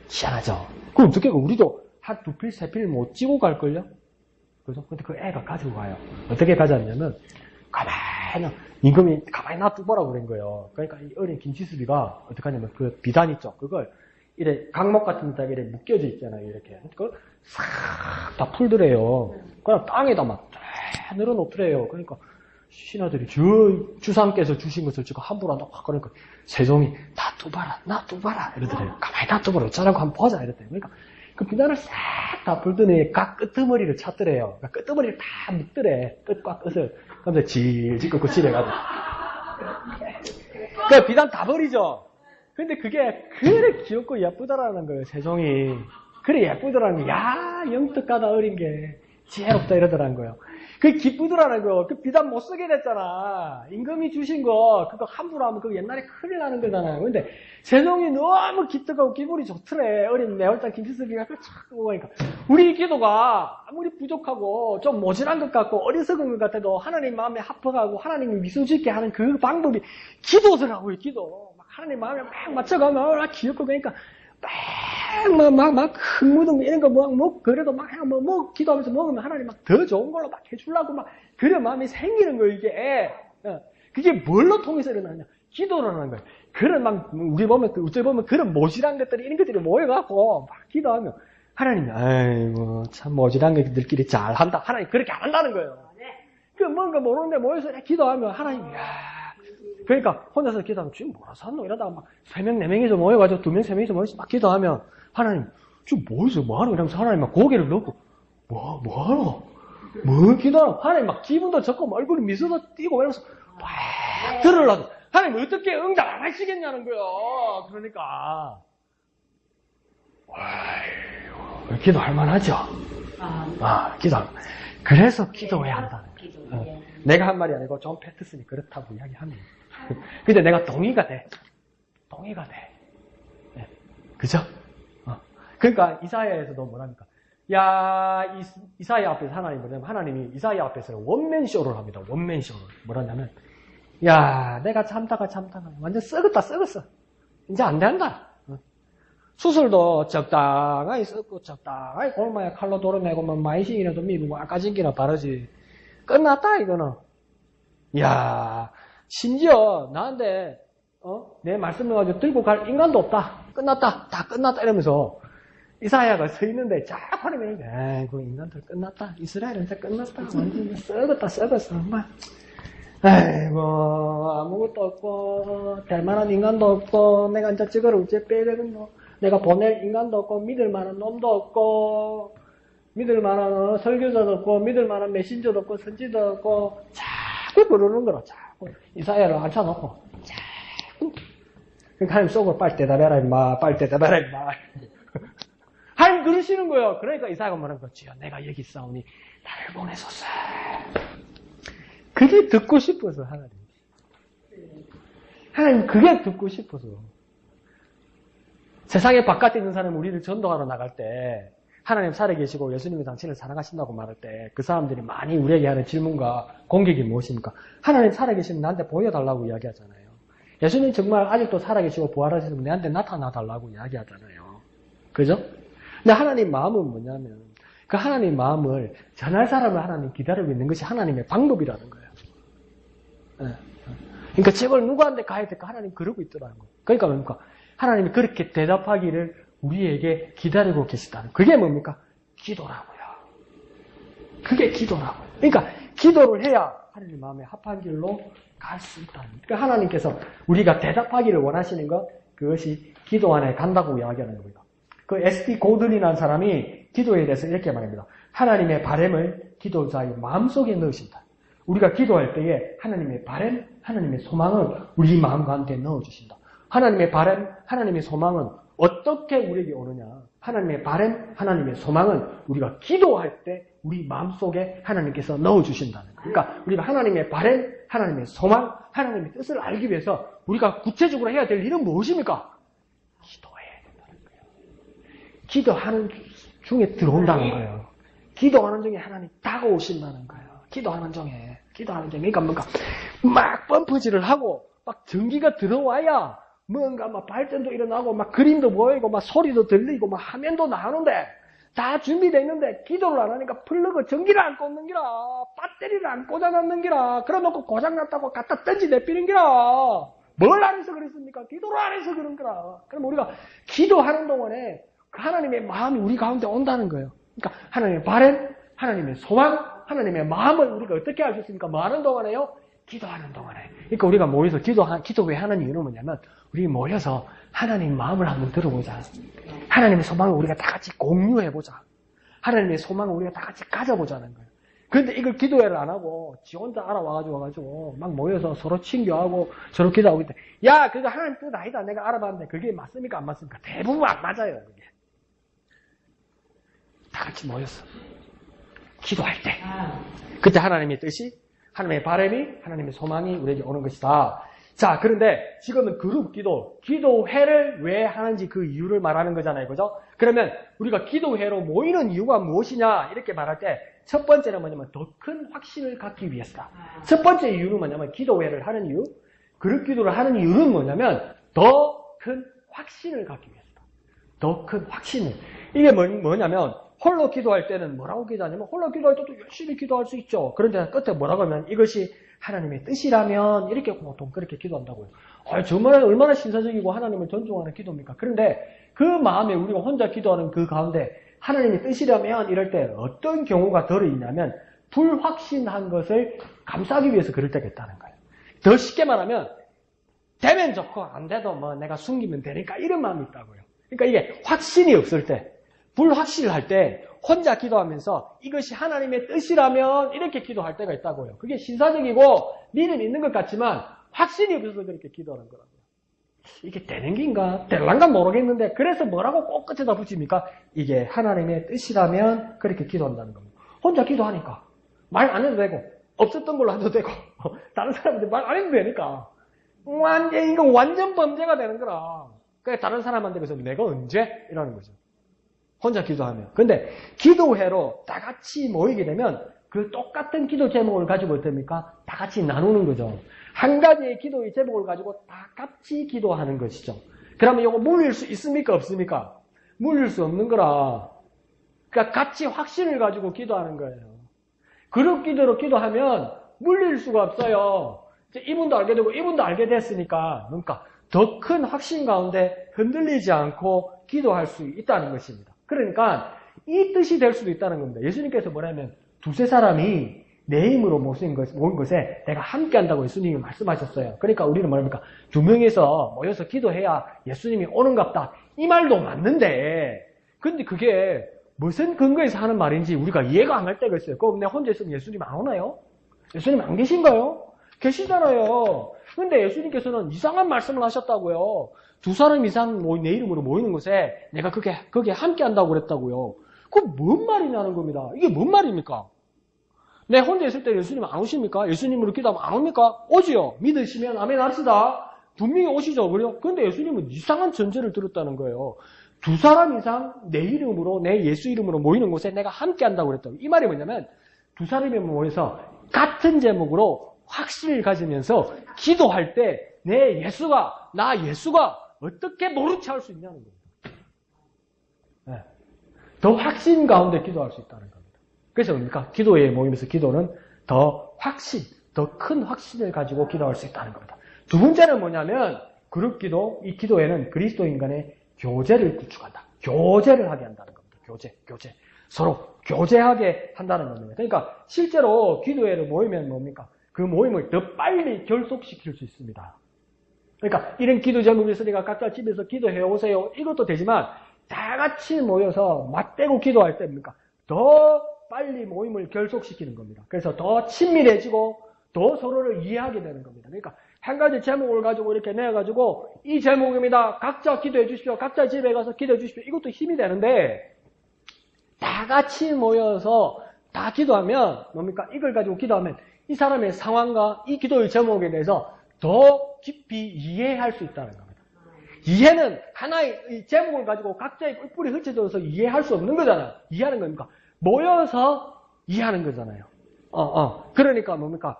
희한하죠? 그럼 어떻게, 우리도 한 두 필, 세 필 못 찌고 갈걸요? 그죠? 근데 그 애가 가지고 가요. 어떻게 가져왔냐면, 가만히, 임금이 가만히 놔두보라고 그런 거예요. 그러니까 이 어린 김치수비가 어떻게 하냐면, 그 비단 있죠? 그걸, 이래, 강목 같은 데다가 이래 묶여져 있잖아요. 이렇게. 그걸 싹 다 풀더래요. 그냥 땅에다 막, 쫙 늘어놓더래요. 그러니까, 신하들이 주상께서 주신 것을 지금 함부로 한다고 그러니까 세종이 놔둬봐라 이러더래요. 가만히 놔둬봐라 어쩌라고 한번 보자 이랬대요. 그러니까 그 비단을 싹 다 풀더니 각 끄트머리를 찾더래요. 그러니까 끄트머리를 다 묶더래. 끝과 끝을. 그러면서 질질 끄고 집에 가고. 그 비단 다 버리죠. 근데 그게 그래 귀엽고 예쁘다라는 거예요. 세종이. 그래 예쁘더라는 거예요. 야 영특하다 어린 게 지혜롭다 이러더라는 거예요. 그 기쁘더라는 거. 그 비단 못 쓰게 됐잖아. 임금이 주신 거 그거 함부로 하면 그거 옛날에 큰일 나는 거잖아요. 근데 세종이 너무 기특하고 기분이 좋더래. 어린 매월당 김치수비가 촥 보니까 우리 기도가 아무리 부족하고 좀 모질한 것 같고 어리석은 것 같아도 하나님 마음에 합하고 하나님을 미소짓게 하는 그 방법이 기도더라고요. 기도. 막 하나님 마음에 막 맞춰가면 막 귀엽고 그러니까 막 흙무등 이런 거 그래도 막 기도하면서 먹으면 하나님 막 더 좋은 걸로 막 해주려고 막 그런 마음이 생기는 거예요, 이게. 그게 뭘로 통해서 일어나냐? 기도라는 거예요. 그런 막, 우리 보면 그런 모질한 것들이, 이런 것들이 모여갖고 막 기도하면 하나님이, 아이고, 참 모질한 것들끼리 잘 한다. 하나님 그렇게 안 한다는 거예요. 그 뭔가 모르는데 모여서 기도하면 하나님이, 그러니까 혼자서 기도하면 지금 뭐라서 한노 이러다가 막 3명, 4명이서 모여가지고 2명, 3명이서 모여서 막 기도하면 하나님 지금 뭐였어? 뭐하노? 이러면서 하나님 막 고개를 넣고 뭐하노? 뭐 기도하노? 하나님 막 기분도 좋고 얼굴에 미소도 띄고 이러면서 막 들으려고 하나님 어떻게 응답 안 하시겠냐는 거예요. 그러니까 기도할 만하죠? 기도할 그래서 기도해야 한다는 거예요. 내가 한 말이 아니고 존 패트슨이 그렇다고 이야기합니다. 근데 내가 동의가 돼. 네. 그죠? 그러니까 이사야에서도 뭐랍니까? 야, 이사야 앞에서 하나님이 이사야 앞에서 원맨쇼를 합니다. 원맨쇼를. 뭐라냐면, 야, 내가 참다가 완전 썩었어. 이제 안 된다. 수술도 적당하게 썩고 적당하게 골마에 칼로 도려내고 뭐 마이싱이라도 미루고 아까진기나 바르지. 끝났다 이거는. 야, 심지어 나한테 내 말씀을 가지고 들고 갈 인간도 없다. 끝났다. 다 끝났다 이러면서 이사야가 서 있는데 쫙 하나님이 에이 그 인간들 끝났다. 이스라엘은 이제 끝났다. 완전 썩었어. 막 아이고 아무것도 없고 될 만한 인간도 없고 내가 이제 저거를 어째 빼야 되겠노. 내가 보낼 인간도 없고 믿을 만한 놈도 없고 믿을 만한 설교자도 없고 믿을 만한 메신저도 없고 선지도 없고 자꾸 부르는 거라. 자꾸 이사야를 앉혀놓고 자꾸 그러니까 하나님 속으로 빨리 대답해라 임마. 하나님 그러시는 거예요. 그러니까 이사야가 뭐라는 거지요. 내가 여기 있사오니 나를 보내소서. 그게 듣고 싶어서 하나님 그게 듣고 싶어서. 세상에 바깥에 있는 사람은 우리를 전도하러 나갈 때 하나님 살아계시고 예수님이 당신을 사랑하신다고 말할 때 그 사람들이 많이 우리에게 하는 질문과 공격이 무엇입니까? 하나님 살아계시면 나한테 보여달라고 이야기하잖아요. 예수님 정말 아직도 살아계시고 부활하시면 내한테 나타나달라고 이야기하잖아요. 그죠? 근데 하나님 마음은 뭐냐면 그 하나님 마음을 전할 사람을 하나님 기다리고 있는 것이 하나님의 방법이라는 거예요. 그러니까 저걸 누구한테 가야 될까? 하나님 그러고 있더라는 거예요. 그러니까 뭡니까? 하나님이 그렇게 대답하기를 우리에게 기다리고 계시다는 그게 뭡니까? 기도라고요. 그게 기도라고요. 그러니까 기도를 해야 하나님 마음에 합한 길로 갈 수 있다는 거예요. 그러니까 하나님께서 우리가 대답하기를 원하시는 것 그것이 기도 안에 간다고 이야기하는 겁니다. 그 S.D. 고든이라는 사람이 기도에 대해서 이렇게 말합니다. 하나님의 바람을 기도자의 마음속에 넣으신다. 우리가 기도할 때에 하나님의 바람, 하나님의 소망을 우리 마음 가운데 넣어주신다. 하나님의 바람, 하나님의 소망은 어떻게 우리에게 오느냐. 하나님의 바람, 하나님의 소망은 우리가 기도할 때 우리 마음속에 하나님께서 넣어주신다는 거예요. 그러니까 우리가 하나님의 바람, 하나님의 소망, 하나님의 뜻을 알기 위해서 우리가 구체적으로 해야 될 일은 무엇입니까? 기도해야 된다는 거예요. 기도하는 중에 들어온다는 거예요. 기도하는 중에 하나님 다가오신다는 거예요. 기도하는 중에. 그러니까 뭔가 막 펌프질을 하고 막 전기가 들어와야 뭔가 막 발전도 일어나고 막 그림도 보이고 막 소리도 들리고 막 화면도 나오는데 다 준비되어 있는데 기도를 안 하니까 플러그 전기를 안 꽂는 기라. 배터리를 안 꽂아놨는 기라. 그래놓고 고장났다고 갖다 던지 내삐는 기라. 뭘 안 해서 그랬습니까? 기도를 안 해서 그런 거라. 그럼 우리가 기도하는 동안에 그 하나님의 마음이 우리 가운데 온다는 거예요. 그러니까 하나님의 바람, 하나님의 소망, 하나님의 마음을 우리가 어떻게 알 수 있습니까? 뭐 하는 동안에요? 기도하는 동안에. 그러니까 우리가 모여서 기도회 하는 이유는 뭐냐면 우리 모여서 하나님 마음을 한번 들어보자. 하나님의 소망을 우리가 다 같이 공유해보자. 하나님의 소망을 우리가 다 같이 가져보자는 거예요. 그런데 이걸 기도회를 안 하고 지 혼자 알아와가지고 막 모여서 서로 친교하고 서로 기도하고 있대. 야, 그거 하나님 뜻 아니다. 내가 알아봤는데 그게 맞습니까? 안 맞습니까? 대부분 안 맞아요. 그게. 다 같이 모였어. 기도할 때. 그때 하나님의 뜻이, 하나님의 바람이, 하나님의 소망이 우리에게 오는 것이다. 자, 그런데 지금은 그룹 기도회를 왜 하는지 그 이유를 말하는 거잖아요. 그죠? 그러면 우리가 기도회로 모이는 이유가 무엇이냐? 이렇게 말할 때 첫 번째는 뭐냐면 더 큰 확신을 갖기 위해서다. 첫 번째 이유는 뭐냐면 기도회를 하는 이유, 그룹 기도를 하는 이유는 뭐냐면 더 큰 확신을 갖기 위해서다. 더 큰 확신을. 이게 뭐냐면 홀로 기도할 때는 뭐라고 기도하냐면 홀로 기도할 때도 열심히 기도할 수 있죠. 그런데 끝에 뭐라고 하면 이것이 하나님의 뜻이라면 이렇게 보통 그렇게 기도한다고요. 정말 얼마나 신사적이고 하나님을 존중하는 기도입니까? 그런데 그 마음에 우리가 혼자 기도하는 그 가운데 하나님의 뜻이라면 이럴 때 어떤 경우가 들어있냐면 불확신한 것을 감싸기 위해서 그럴 때가 있다는 거예요. 더 쉽게 말하면 되면 좋고 안 돼도 뭐 내가 숨기면 되니까 이런 마음이 있다고요. 그러니까 이게 확신이 없을 때 불확실할 때 혼자 기도하면서 이것이 하나님의 뜻이라면 이렇게 기도할 때가 있다고요. 그게 신사적이고 믿음이 있는 것 같지만 확신이 없어서 그렇게 기도하는 거라고요. 이게 되는 게인가? 될란가 모르겠는데 그래서 뭐라고 꼭 끝에다 붙입니까? 이게 하나님의 뜻이라면 그렇게 기도한다는 겁니다. 혼자 기도하니까 말 안 해도 되고 없었던 걸로 해도 되고 다른 사람한테 말 안 해도 되니까 이건 완전 범죄가 되는 거라. 그러니까 다른 사람한테 그래서 내가 언제? 이러는 거죠. 혼자 기도하면. 근데 기도회로 다 같이 모이게 되면 그 똑같은 기도 제목을 가지고 어떻습니까? 다 같이 나누는 거죠. 한 가지의 기도의 제목을 가지고 다 같이 기도하는 것이죠. 그러면 이거 물릴 수 있습니까? 없습니까? 물릴 수 없는 거라. 그러니까 같이 확신을 가지고 기도하는 거예요. 그룹 기도로 기도하면 물릴 수가 없어요. 이제 이분도 알게 되고 이분도 알게 됐으니까 그러니까 더 큰 확신 가운데 흔들리지 않고 기도할 수 있다는 것입니다. 그러니까 이 뜻이 될 수도 있다는 겁니다. 예수님께서 뭐냐면 두세 사람이 내 힘으로 모인 것에 내가 함께 한다고 예수님이 말씀하셨어요. 그러니까 우리는 뭐랍니까? 두 명이서 모여서 기도해야 예수님이 오는갑다. 이 말도 맞는데 근데 그게 무슨 근거에서 하는 말인지 우리가 이해가 안 할 때가 있어요. 그럼 내가 혼자 있으면 예수님 안 오나요? 예수님 안 계신가요? 계시잖아요. 근데 예수님께서는 이상한 말씀을 하셨다고요. 두 사람 이상 내 이름으로 모이는 곳에 내가 거기에 함께 한다고 그랬다고요. 그건 뭔 말이냐는 겁니다. 이게 뭔 말입니까? 내 혼자 있을 때 예수님 안 오십니까? 예수님으로 기도하면 안 옵니까? 오지요. 믿으시면 아멘 합시다. 분명히 오시죠. 그래요? 그런데 예수님은 이상한 전제를 들었다는 거예요. 두 사람 이상 내 이름으로, 내 예수 이름으로 모이는 곳에 내가 함께 한다고 그랬다고. 이 말이 뭐냐면 두 사람이 모여서 같은 제목으로 확신을 가지면서 기도할 때 내 예수가, 나 예수가 어떻게 모르게 할 수 있냐는 겁니다. 네. 더 확신 가운데 기도할 수 있다는 겁니다. 그래서 뭡니까? 기도에 모이면서 기도는 더 확신, 더 큰 확신을 가지고 기도할 수 있다는 겁니다. 두 번째는 뭐냐면 그룹 기도, 이 기도에는 그리스도인 간의 교제를 구축한다. 교제를 하게 한다는 겁니다. 교제. 서로 교제하게 한다는 겁니다. 그러니까 실제로 기도회를 모이면 뭡니까? 그 모임을 더 빨리 결속시킬 수 있습니다. 그러니까 이런 기도 제목이 있으니까 각자 집에서 기도해 오세요. 이것도 되지만 다 같이 모여서 맞대고 기도할 때입니까? 더 빨리 모임을 결속시키는 겁니다. 그래서 더 친밀해지고 더 서로를 이해하게 되는 겁니다. 그러니까 한 가지 제목을 가지고 이렇게 내가지고 이 제목입니다. 각자 기도해 주십시오. 각자 집에 가서 기도해 주십시오. 이것도 힘이 되는데 다 같이 모여서 다 기도하면 뭡니까? 이걸 가지고 기도하면 이 사람의 상황과 이 기도의 제목에 대해서 더 깊이 이해할 수 있다는 겁니다. 이해는 하나의 제목을 가지고 각자의 뿔뿔이 흩어져서 이해할 수 없는 거잖아요. 이해하는 겁니까? 모여서 이해하는 거잖아요. 그러니까 뭡니까?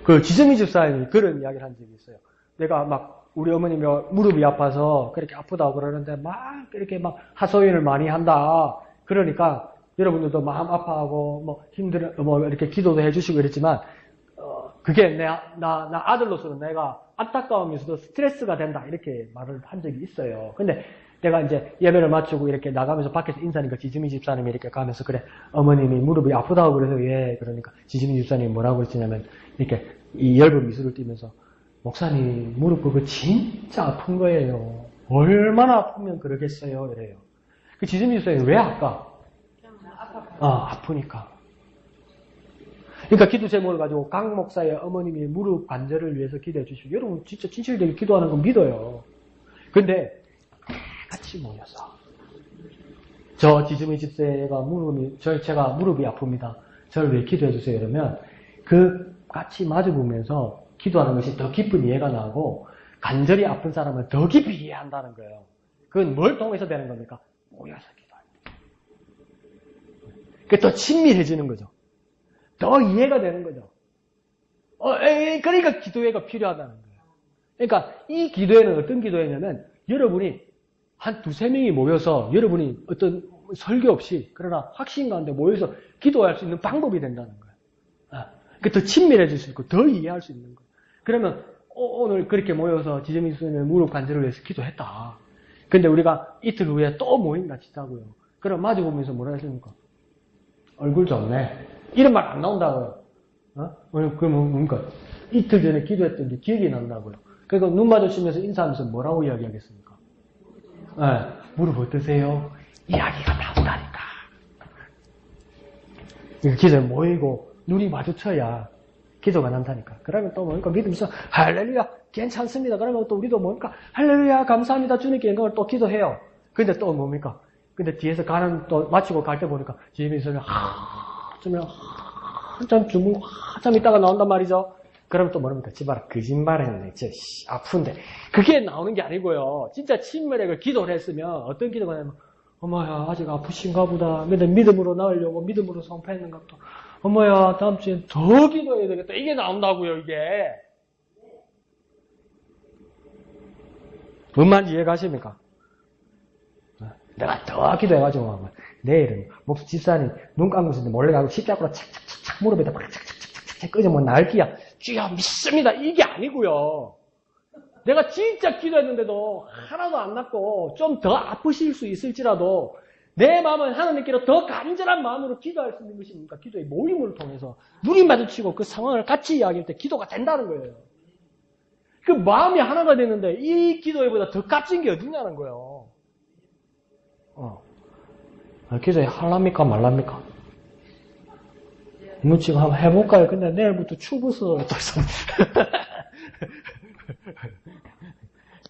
그 지정희 집사님이 그런 이야기를 한 적이 있어요. 내가 막 우리 어머님이 무릎이 아파서 그렇게 아프다고 그러는데 막 이렇게 막 하소연을 많이 한다. 그러니까 여러분들도 마음 아파하고 뭐 힘들어 뭐 이렇게 기도도 해주시고 그랬지만 그게 나 아들로서는 내가 안타까우면서도 스트레스가 된다 이렇게 말을 한 적이 있어요. 근데 내가 이제 예배를 마치고 이렇게 나가면서 밖에서 인사하니까 지지미 집사님이 이렇게 가면서 그래 어머님이 무릎이 아프다고 그래서 예 그러니까 지지미 집사님이 뭐라고 그랬냐면 이렇게 이 엷은 미소를 띠면서 목사님 무릎 그거 진짜 아픈 거예요. 얼마나 아프면 그러겠어요 이래요. 그 지지미 집사님이 왜 아까? 아프니까. 그러니까 기도 제목을 가지고 강 목사의 어머님이 무릎 관절을 위해서 기도해 주시고 여러분 진짜 진실되게 기도하는 거 믿어요. 근데 같이 모여서 저 지주미 집사가 제가 무릎이 아픕니다. 저를 위해 기도해 주세요. 이러면 그 같이 마주보면서 기도하는 것이 더 깊은 이해가 나고 관절이 아픈 사람을 더 깊이 이해한다는 거예요. 그건 뭘 통해서 되는 겁니까? 모여서 기도할 때. 그게 더 친밀해지는 거죠. 더 이해가 되는 거죠. 그러니까 기도회가 필요하다는 거예요. 그러니까 이 기도회는 어떤 기도회냐면 여러분이 한 두세 명이 모여서 여러분이 어떤 설교 없이 그러나 확신 가운데 모여서 기도할 수 있는 방법이 된다는 거예요. 더 친밀해질 수 있고 더 이해할 수 있는 거예요. 그러면 오늘 그렇게 모여서 지점이 있으면 무릎 관절을 위해서 기도했다. 근데 우리가 이틀 후에 또 모임 같이 자고요. 그럼 마주보면서 뭐라 했습니까? 얼굴 좋네. 이런 말 안 나온다고요. 그러면 뭡니까? 이틀 전에 기도했던 게 기억이 난다고요. 그러니까 눈 마주치면서 인사하면서 뭐라고 이야기하겠습니까? 무릎 어떠세요? 이야기가 나오다니까. 기도에 모이고 눈이 마주쳐야 기도가 난다니까. 그러면 또 뭡니까? 믿으면서 할렐루야 괜찮습니다. 그러면 또 우리도 뭡니까? 할렐루야 감사합니다. 주님께 영광을 또 기도해요. 근데 또 뭡니까? 근데 뒤에서 또 마치고 갈 때 보니까 지혜민서는 한참 주무 한참 있다가 나온단 말이죠. 그럼 또 뭐랍니까? 집안에 거짓말했네. 아픈데. 그게 나오는 게 아니고요. 진짜 친밀하게 기도를 했으면 어떤 기도가 하냐면 어머야 아직 아프신가 보다. 믿음으로 나으려고 믿음으로 성패했는가 보다. 어머야 다음 주에 더 기도해야 되겠다. 이게 나온다고요. 이게. 뭔 말인지 이해가십니까? 내가 더 기도해가지고 내일은 목수 집사님 눈 감고 있는데 몰래 가고 십자가로 착착착착 무릎에다 막 착착착착 끄집으면 나을기야. 주여 믿습니다. 이게 아니고요. 내가 진짜 기도했는데도 하나도 안 낫고 좀 더 아프실 수 있을지라도 내 마음은 하나님께로 더 간절한 마음으로 기도할 수 있는 것이 뭡니까? 기도의 모임을 통해서 눈이 마주치고 그 상황을 같이 이야기할 때 기도가 된다는 거예요. 그 마음이 하나가 되는데 이 기도회보다 더 값진 게 어딨냐는 거예요. 기도회 할랍니까 말랍니까? 뭐 지금 한번 해볼까요? 근데 내일부터 추부서 또 있어.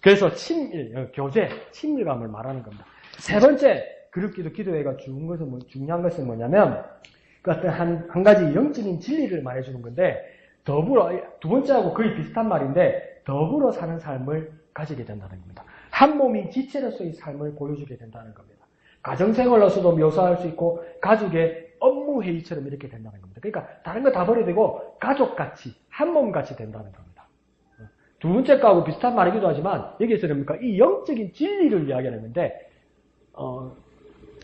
그래서 친밀, 교제, 친밀감을 말하는 겁니다. 세 번째, 그룹기도 기도회가 중요한 것은 뭐냐면, 그 어떤 한 가지 영적인 진리를 말해주는 건데, 더불어, 두 번째하고 거의 비슷한 말인데, 더불어 사는 삶을 가지게 된다는 겁니다. 한 몸이 지체로서의 삶을 보여주게 된다는 겁니다. 가정생활로서도 묘사할 수 있고, 가족의 업무 회의처럼 이렇게 된다는 겁니다. 그러니까 다른 거 다 버려두고 가족같이 한 몸같이 된다는 겁니다. 두 번째 거하고 비슷한 말이기도 하지만 여기에서는 뭡니까? 이 영적인 진리를 이야기하는 건데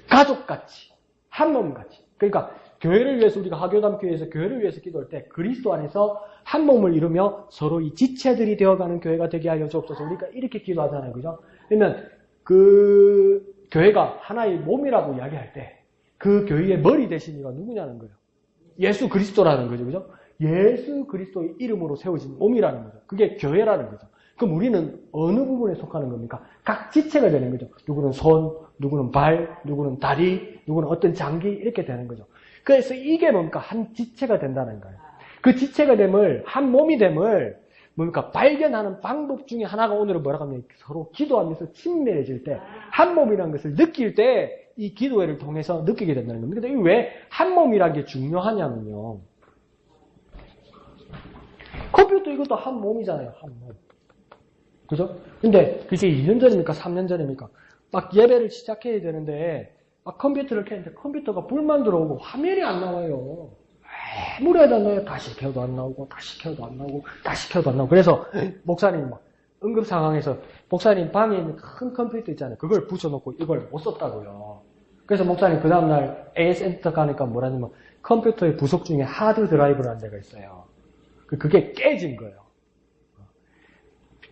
가족같이 한 몸같이 그러니까 교회를 위해서 우리가 하교담교회에서 교회를 위해서 기도할 때 그리스도 안에서 한 몸을 이루며 서로 이 지체들이 되어가는 교회가 되게 하여 주옵소서. 우리가 이렇게 기도하잖아요. 그죠? 그러면 그 교회가 하나의 몸이라고 이야기할 때 그 교회의 머리 되신 이가 누구냐는 거예요. 예수 그리스도라는 거죠. 그죠? 예수 그리스도의 이름으로 세워진 몸이라는 거죠. 그게 교회라는 거죠. 그럼 우리는 어느 부분에 속하는 겁니까? 각 지체가 되는 거죠. 누구는 손, 누구는 발, 누구는 다리, 누구는 어떤 장기 이렇게 되는 거죠. 그래서 이게 뭡니까? 한 지체가 된다는 거예요. 그 지체가 됨을 한 몸이 됨을 뭡니까? 발견하는 방법 중에 하나가 오늘은 뭐라고 하면 서로 기도하면서 친밀해질 때 한 몸이라는 것을 느낄 때 이 기도회를 통해서 느끼게 된다는 겁니다. 근데 왜 한 몸이라는 게 중요하냐면요. 컴퓨터 이것도 한 몸이잖아요. 한 몸. 그죠? 근데 그게 2년 전입니까? 3년 전입니까? 막 예배를 시작해야 되는데 막 컴퓨터를 켰는데 컴퓨터가 불만 들어오고 화면이 안 나와요. 아무리 해도 안 나와요. 다시 켜도 안 나오고 다시 켜도 안 나오고 다시 켜도 안 나오고 그래서 목사님 막 응급 상황에서 목사님 방에 있는 큰 컴퓨터 있잖아요. 그걸 붙여놓고 이걸 못 썼다고요. 그래서 목사님 그 다음날 AS센터 가니까 뭐라냐면 컴퓨터의 부속 중에 하드 드라이브라는 데가 있어요. 그게 깨진 거예요.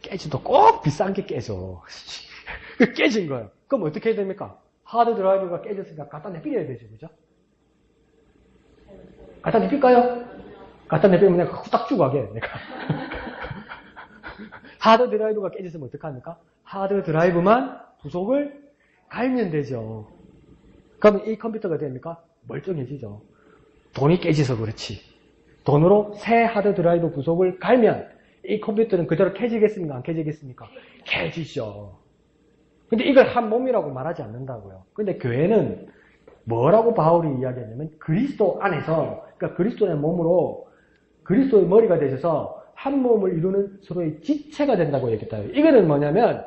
깨지도 꼭 비싼 게 깨져. 깨진 거예요. 그럼 어떻게 해야 됩니까? 하드 드라이브가 깨졌으니까 갖다 내버려야 되죠. 그죠? 갖다 내빌까요? 갖다 내비면 내가 후딱 주고 하게, 내가. 하드 드라이브가 깨졌으면 어떡합니까? 하드 드라이브만 부속을 갈면 되죠. 그러면 이 컴퓨터가 됩니까? 멀쩡해지죠. 돈이 깨져서 그렇지. 돈으로 새 하드 드라이브 부속을 갈면 이 컴퓨터는 그대로 켜지겠습니까? 안 켜지겠습니까? 켜지죠. 근데 이걸 한 몸이라고 말하지 않는다고요. 근데 교회는 뭐라고 바울이 이야기하냐면 그리스도 안에서, 그러니까 그리스도의 몸으로 그리스도의 머리가 되셔서 한 몸을 이루는 서로의 지체가 된다고 얘기했다. 이거는 뭐냐면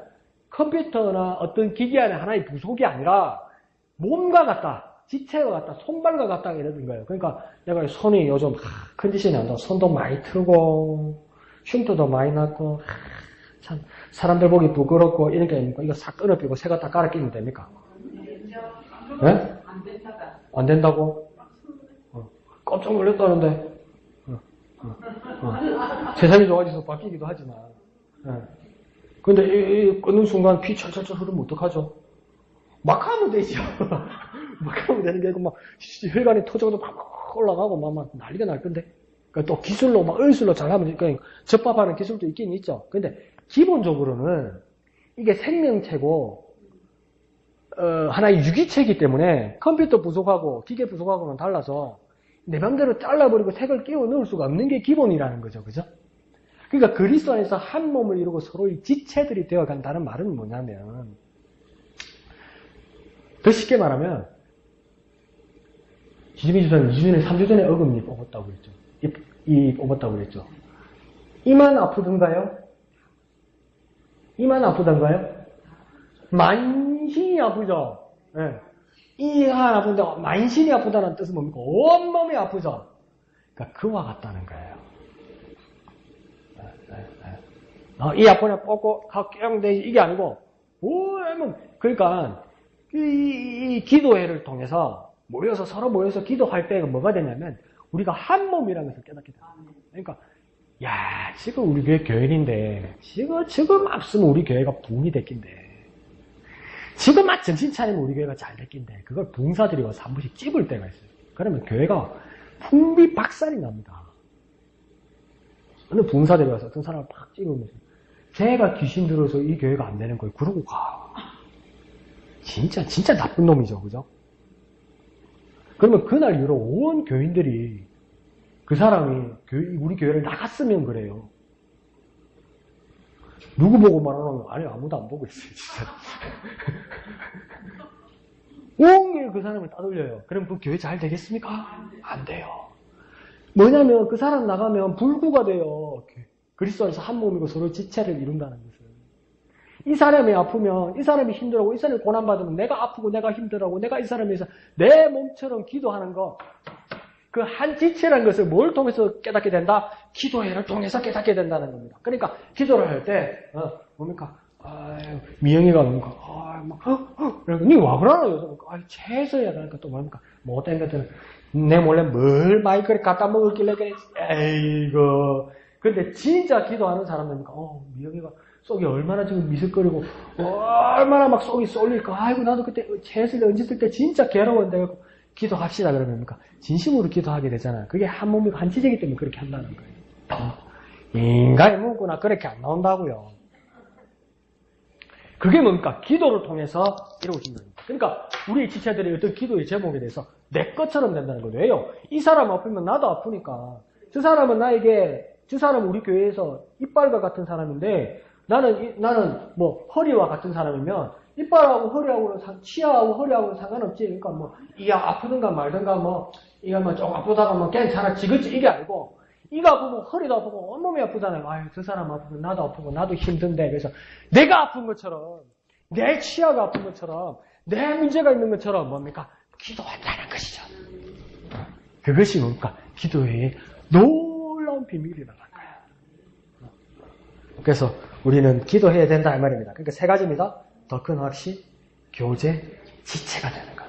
컴퓨터나 어떤 기기 안에 하나의 부속이 아니라 몸과 같다, 지체와 같다, 손발과 같다 이러는 거예요. 그러니까 내가 손이 요즘 컨디션이 안 좋아. 손도 많이 트고 흉터도 많이 났고 참 사람들 보기 부끄럽고 이렇게 하니까 이거 싹 끊어피고 새가 다 갈아 끼면 됩니까? 네? 안 된다고? 깜짝 놀랐다는데 세상이 좋아져서 바뀌기도 하지만 근데 이 끊는 순간 피 철철철 흐르면 어떡하죠? 막 하면 되죠. 막 하면 되는 게 아니고 막 혈관이 터져도 막 올라가고 막 난리가 날 건데 그러니까 또 기술로 막 의술로 잘하면 그러니까 접합하는 기술도 있긴 있죠. 근데 기본적으로는 이게 생명체고 하나의 유기체이기 때문에 컴퓨터 부속하고 기계 부속하고는 달라서 내 맘대로 잘라버리고 색을 끼워 넣을 수가 없는 게 기본이라는 거죠. 그죠? 그러니까 그리스도 안에서 한 몸을 이루고 서로의 지체들이 되어간다는 말은 뭐냐면 더 쉽게 말하면 지지미 주사는 2주 전에 3주 전에 어금니 뽑았다고 그랬죠. 이 뽑았다고 그랬죠. 이만 아프던가요? 이만 아프던가요? 만신이 아프죠? 예. 이만 아픈데 만신이 아프다는 뜻은 뭡니까? 온몸이 아프죠? 그러니까 그와 같다는 거예요. 이 아프냐 뽑고 깡대 이게 아니고 그러니까 이 기도회를 통해서 서로 모여서 기도할 때가 뭐가 되냐면 우리가 한 몸이라는 것을 깨닫게 됩니다. 그러니까 야 지금 우리 교회 교인인데 지금 앞서면 우리 교회가 부흥이 됐긴데 지금 정신 차리면 우리 교회가 잘 됐긴데 그걸 봉사들이 와서 한 번씩 찝을 때가 있어요. 그러면 교회가 풍비박산이 납니다. 어느 봉사들이 와서 어떤 사람을 팍 찝으면서 제가 귀신 들어서 이 교회가 안 되는 거예요. 그러고 가. 진짜 나쁜 놈이죠. 그죠? 그러면 그날 이후로 온 교인들이 그 사람이 우리 교회를 나갔으면 그래요. 누구 보고 말하는 거? 아니 아무도 안 보고 있어요. 진짜. 온길 그 사람을 따돌려요. 그럼 그 교회 잘 되겠습니까? 안 돼요. 뭐냐면 그 사람 나가면 불구가 돼요. 그리스도 안에서 한 몸이고 서로 지체를 이룬다는 것은. 이 사람이 아프면 이 사람이 힘들고 이 사람이 고난받으면 내가 아프고 내가 힘들고 내가 이 사람에 대해서 내 몸처럼 기도하는 거 그 한 지체라는 것을 뭘 통해서 깨닫게 된다? 기도회를 통해서 깨닫게 된다는 겁니다. 그러니까 기도를 할 때 뭡니까? 미영이가 뭡니까? 그러니까 니 와 그러나? 최소야. 그러니까 또 뭡니까? 못된 것들은 내 몰래 뭘 마이크를 갖다 먹었길래 그래. 에이구. 근데 진짜 기도하는 사람들니까 미영이가 속이 얼마나 지금 미슬거리고 얼마나 막 속이 쏠릴까. 아이고 나도 그때 채슬이 얹었을 때 진짜 괴로웠는데 기도합시다 그러면 뭡니까? 진심으로 기도하게 되잖아요. 그게 한 몸이고 한 지체이기 때문에 그렇게 한다는 거예요. 인간의 문구나 그렇게 안 나온다고요. 그게 뭡니까? 기도를 통해서 이루어진다. 그러니까 우리 지체들이 어떤 기도의 제목에 대해서 내 것처럼 된다는 거예요. 왜요? 이 사람 아프면 나도 아프니까. 저 사람은 저 사람은 우리 교회에서 이빨과 같은 사람인데 나는 뭐 허리와 같은 사람이면 이빨하고 허리하고는 치아하고 허리하고는 상관없지. 그러니까 뭐 이가 아프든가 말든가 뭐 이가 뭐 좀 아프다가 뭐 괜찮아 지그지 이게 아니고 이가 아프면 허리도 아프고 온몸이 아프잖아요. 아유 저 사람 아프면 나도 아프고 나도 힘든데 그래서 내가 아픈 것처럼 내 치아가 아픈 것처럼 내 문제가 있는 것처럼 뭡니까? 기도한다는 것이죠. 그것이 뭡니까? 기도의 놀라운 비밀이라는 거예요. 그래서 우리는 기도해야 된다 이 말입니다. 그러니까 세 가지입니다. 더 큰 확신, 교제, 지체가 되는 것.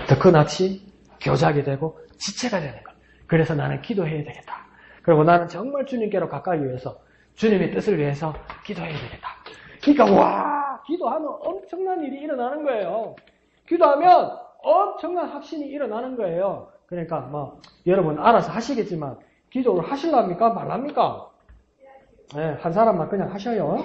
더 큰 확신, 교제하게 되고 지체가 되는 것. 그래서 나는 기도해야 되겠다. 그리고 나는 정말 주님께로 가까이 위해서 주님의 뜻을 위해서 기도해야 되겠다. 그러니까 기도하면 엄청난 일이 일어나는 거예요. 기도하면 엄청난 확신이 일어나는 거예요. 그러니까 뭐 여러분 알아서 하시겠지만 기도를 하실랍니까? 말랍니까? 네, 한 사람만 그냥 하셔요.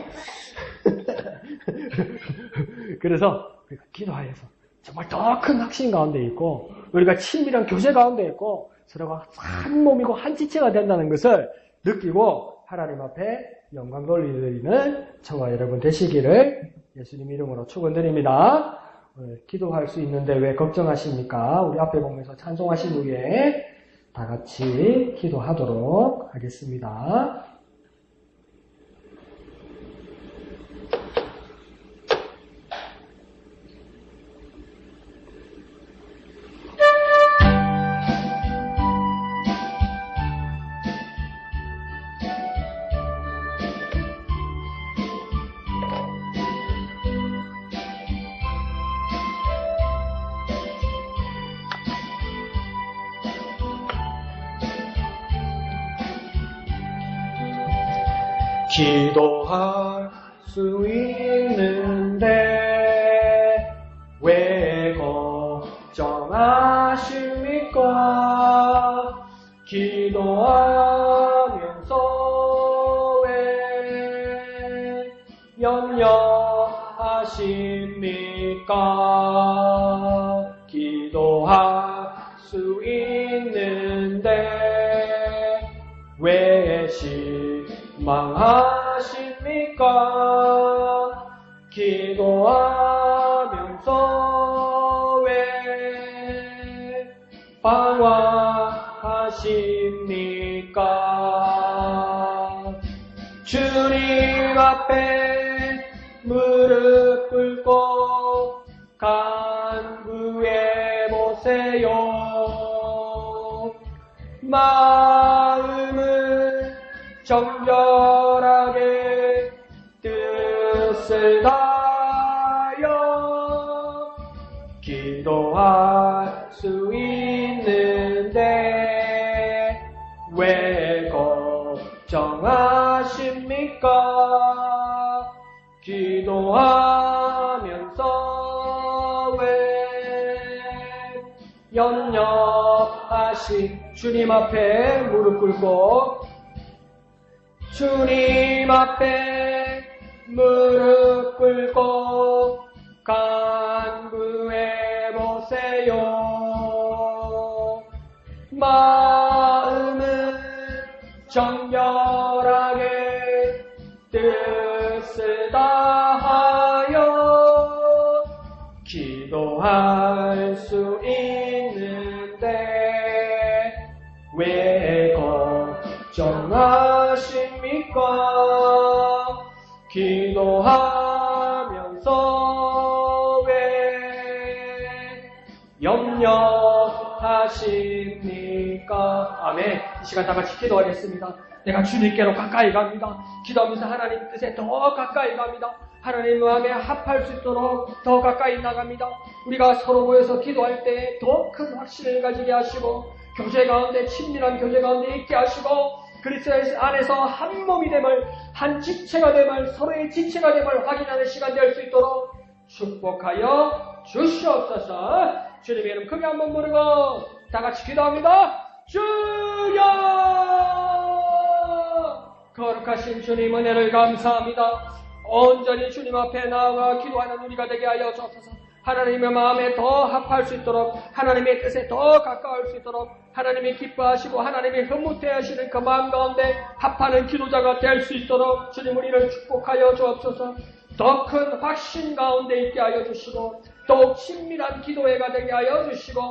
그래서 우리가 기도하여서 정말 더 큰 확신 가운데 있고 우리가 친밀한 교제 가운데 있고 서로가 한 몸이고 한 지체가 된다는 것을 느끼고 하나님 앞에 영광 돌리는 저와 여러분 되시기를 예수님 이름으로 축원드립니다. 기도할 수 있는데 왜 걱정하십니까? 우리 앞에 보면서 찬송하신 후에 다 같이 기도하도록 하겠습니다. 기도할 수 있는데 왜 걱정하십니까? 기도하면서 왜 염려하십니까? 기도할 수 있는데 왜 망하십니까? 기도하면서 왜 방황하십니까? 주님 앞에 무릎 꿇고 간구해 보세요. 마음을 정결하게 뜻을 다하여 기도할 수 있는데 왜 걱정하십니까? 기도하면서 왜 염려하시 주님 앞에 무릎 꿇고 주님 앞에 무릎 꿇고 간구해 보세요. 마음을 정결하게 뜻을 다하여 기도할 수 있는데 왜 걱정하십니까? 기도하면서 왜 염려하십니까? 아멘. 이 시간 다 같이 기도하겠습니다. 내가 주님께로 가까이 갑니다. 기도하면서 하나님 뜻에 더 가까이 갑니다. 하나님 마음에 합할 수 있도록 더 가까이 나갑니다. 우리가 서로 모여서 기도할 때 더 큰 확신을 가지게 하시고 교제 가운데 친밀한 교제 가운데 있게 하시고 그리스도 안에서 한 몸이 됨을 한 지체가 됨을 서로의 지체가 됨을 확인하는 시간 될 수 있도록 축복하여 주시옵소서. 주님의 이름 크게 한번 부르고 다 같이 기도합니다. 주여! 거룩하신 주님 은혜를 감사합니다. 온전히 주님 앞에 나아가 기도하는 우리가 되게 하여 주옵소서. 하나님의 마음에 더 합할 수 있도록 하나님의 뜻에 더 가까울 수 있도록 하나님이 기뻐하시고 하나님이 흐뭇해하시는 그 마음 가운데 합하는 기도자가 될 수 있도록 주님 우리를 축복하여 주옵소서. 더 큰 확신 가운데 있게 하여 주시고 더욱 친밀한 기도회가 되게 하여 주시고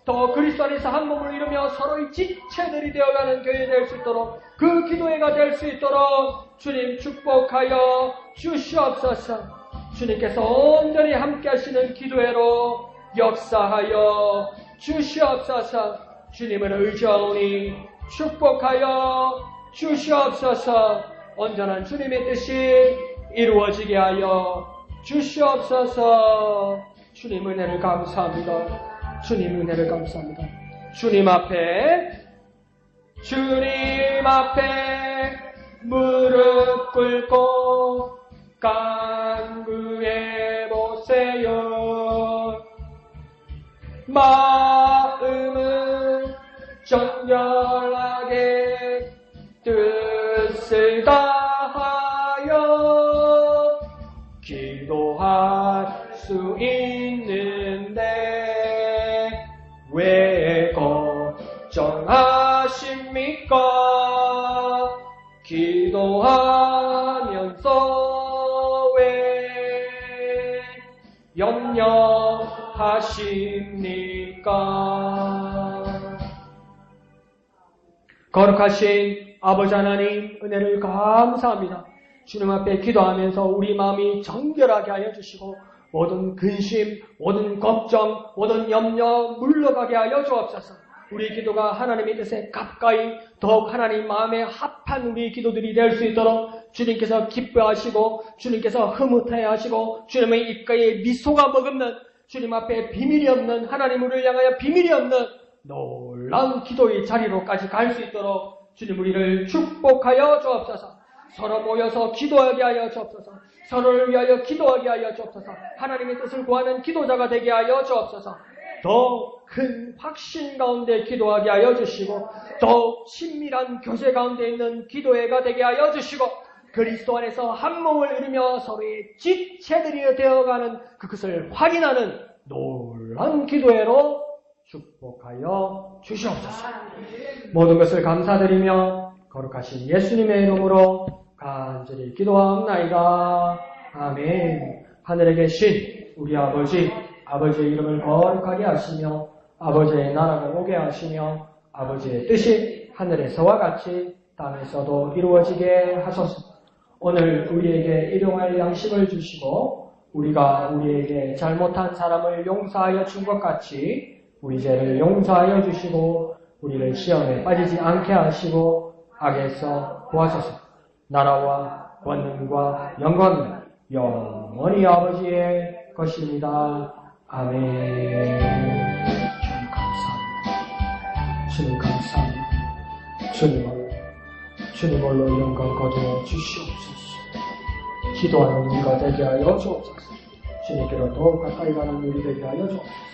더 그리스도 안에서 한 몸을 이루며 서로의 지체들이 되어가는 교회 될 수 있도록 그 기도회가 될 수 있도록 주님 축복하여 주시옵소서. 주님께서 온전히 함께 하시는 기도회로 역사하여 주시옵소서. 주님을 의지하오니 축복하여 주시옵소서. 온전한 주님의 뜻이 이루어지게 하여 주시옵소서. 주님 은혜를 감사합니다. 주님 은혜를 감사합니다. 주님 앞에 무릎 꿇고 간구해 보세요. 마음을 정결하게 뜻을 다하여 기도할 수 있는데 왜 걱정하십니까? 기도하면서 왜 염려하십니까? 거룩하신 아버지 하나님 은혜를 감사합니다. 주님 앞에 기도하면서 우리 마음이 정결하게 하여 주시고 모든 근심, 모든 걱정, 모든 염려 물러가게 하여 주옵소서. 우리 기도가 하나님의 뜻에 가까이 더욱 하나님 마음에 합한 우리 기도들이 될 수 있도록 주님께서 기뻐하시고 주님께서 흐뭇해 하시고 주님의 입가에 미소가 머금는 주님 앞에 비밀이 없는 하나님 우리를 향하여 비밀이 없는 놀라운 기도의 자리로까지 갈 수 있도록 주님 우리를 축복하여 주옵소서. 서로 모여서 기도하게 하여 주옵소서. 서로를 위하여 기도하게 하여 주옵소서. 하나님의 뜻을 구하는 기도자가 되게 하여 주옵소서. 더 큰 확신 가운데 기도하게 하여 주시고 더욱 친밀한 교제 가운데 있는 기도회가 되게 하여 주시고 그리스도 안에서 한 몸을 이루며 서로의 지체들이 되어가는 그것을 확인하는 놀라운 기도회로 축복하여 주시옵소서. 모든 것을 감사드리며 거룩하신 예수님의 이름으로 간절히 기도하옵나이다. 아멘. 하늘에 계신 우리 아버지의 이름을 거룩하게 하시며 아버지의 나라가 오게 하시며 아버지의 뜻이 하늘에서와 같이 땅에서도 이루어지게 하소서. 오늘 우리에게 일용할 양식을 주시고 우리가 우리에게 잘못한 사람을 용서하여 준 것 같이 우리 죄를 용서하여 주시고 우리를 시험에 빠지지 않게 하시고 악에서 구하소서. 나라와 권능과 영광은 영원히 아버지의 것입니다. 아멘. 주님 감사합니다. 주님 감사합니다. 주님 홀로 영광 거두어 주시옵소서. 기도하는 우리가 되게 하여 주옵소서. 주님께로 더욱 가까이 가는 우리 되게 하여 주옵소서.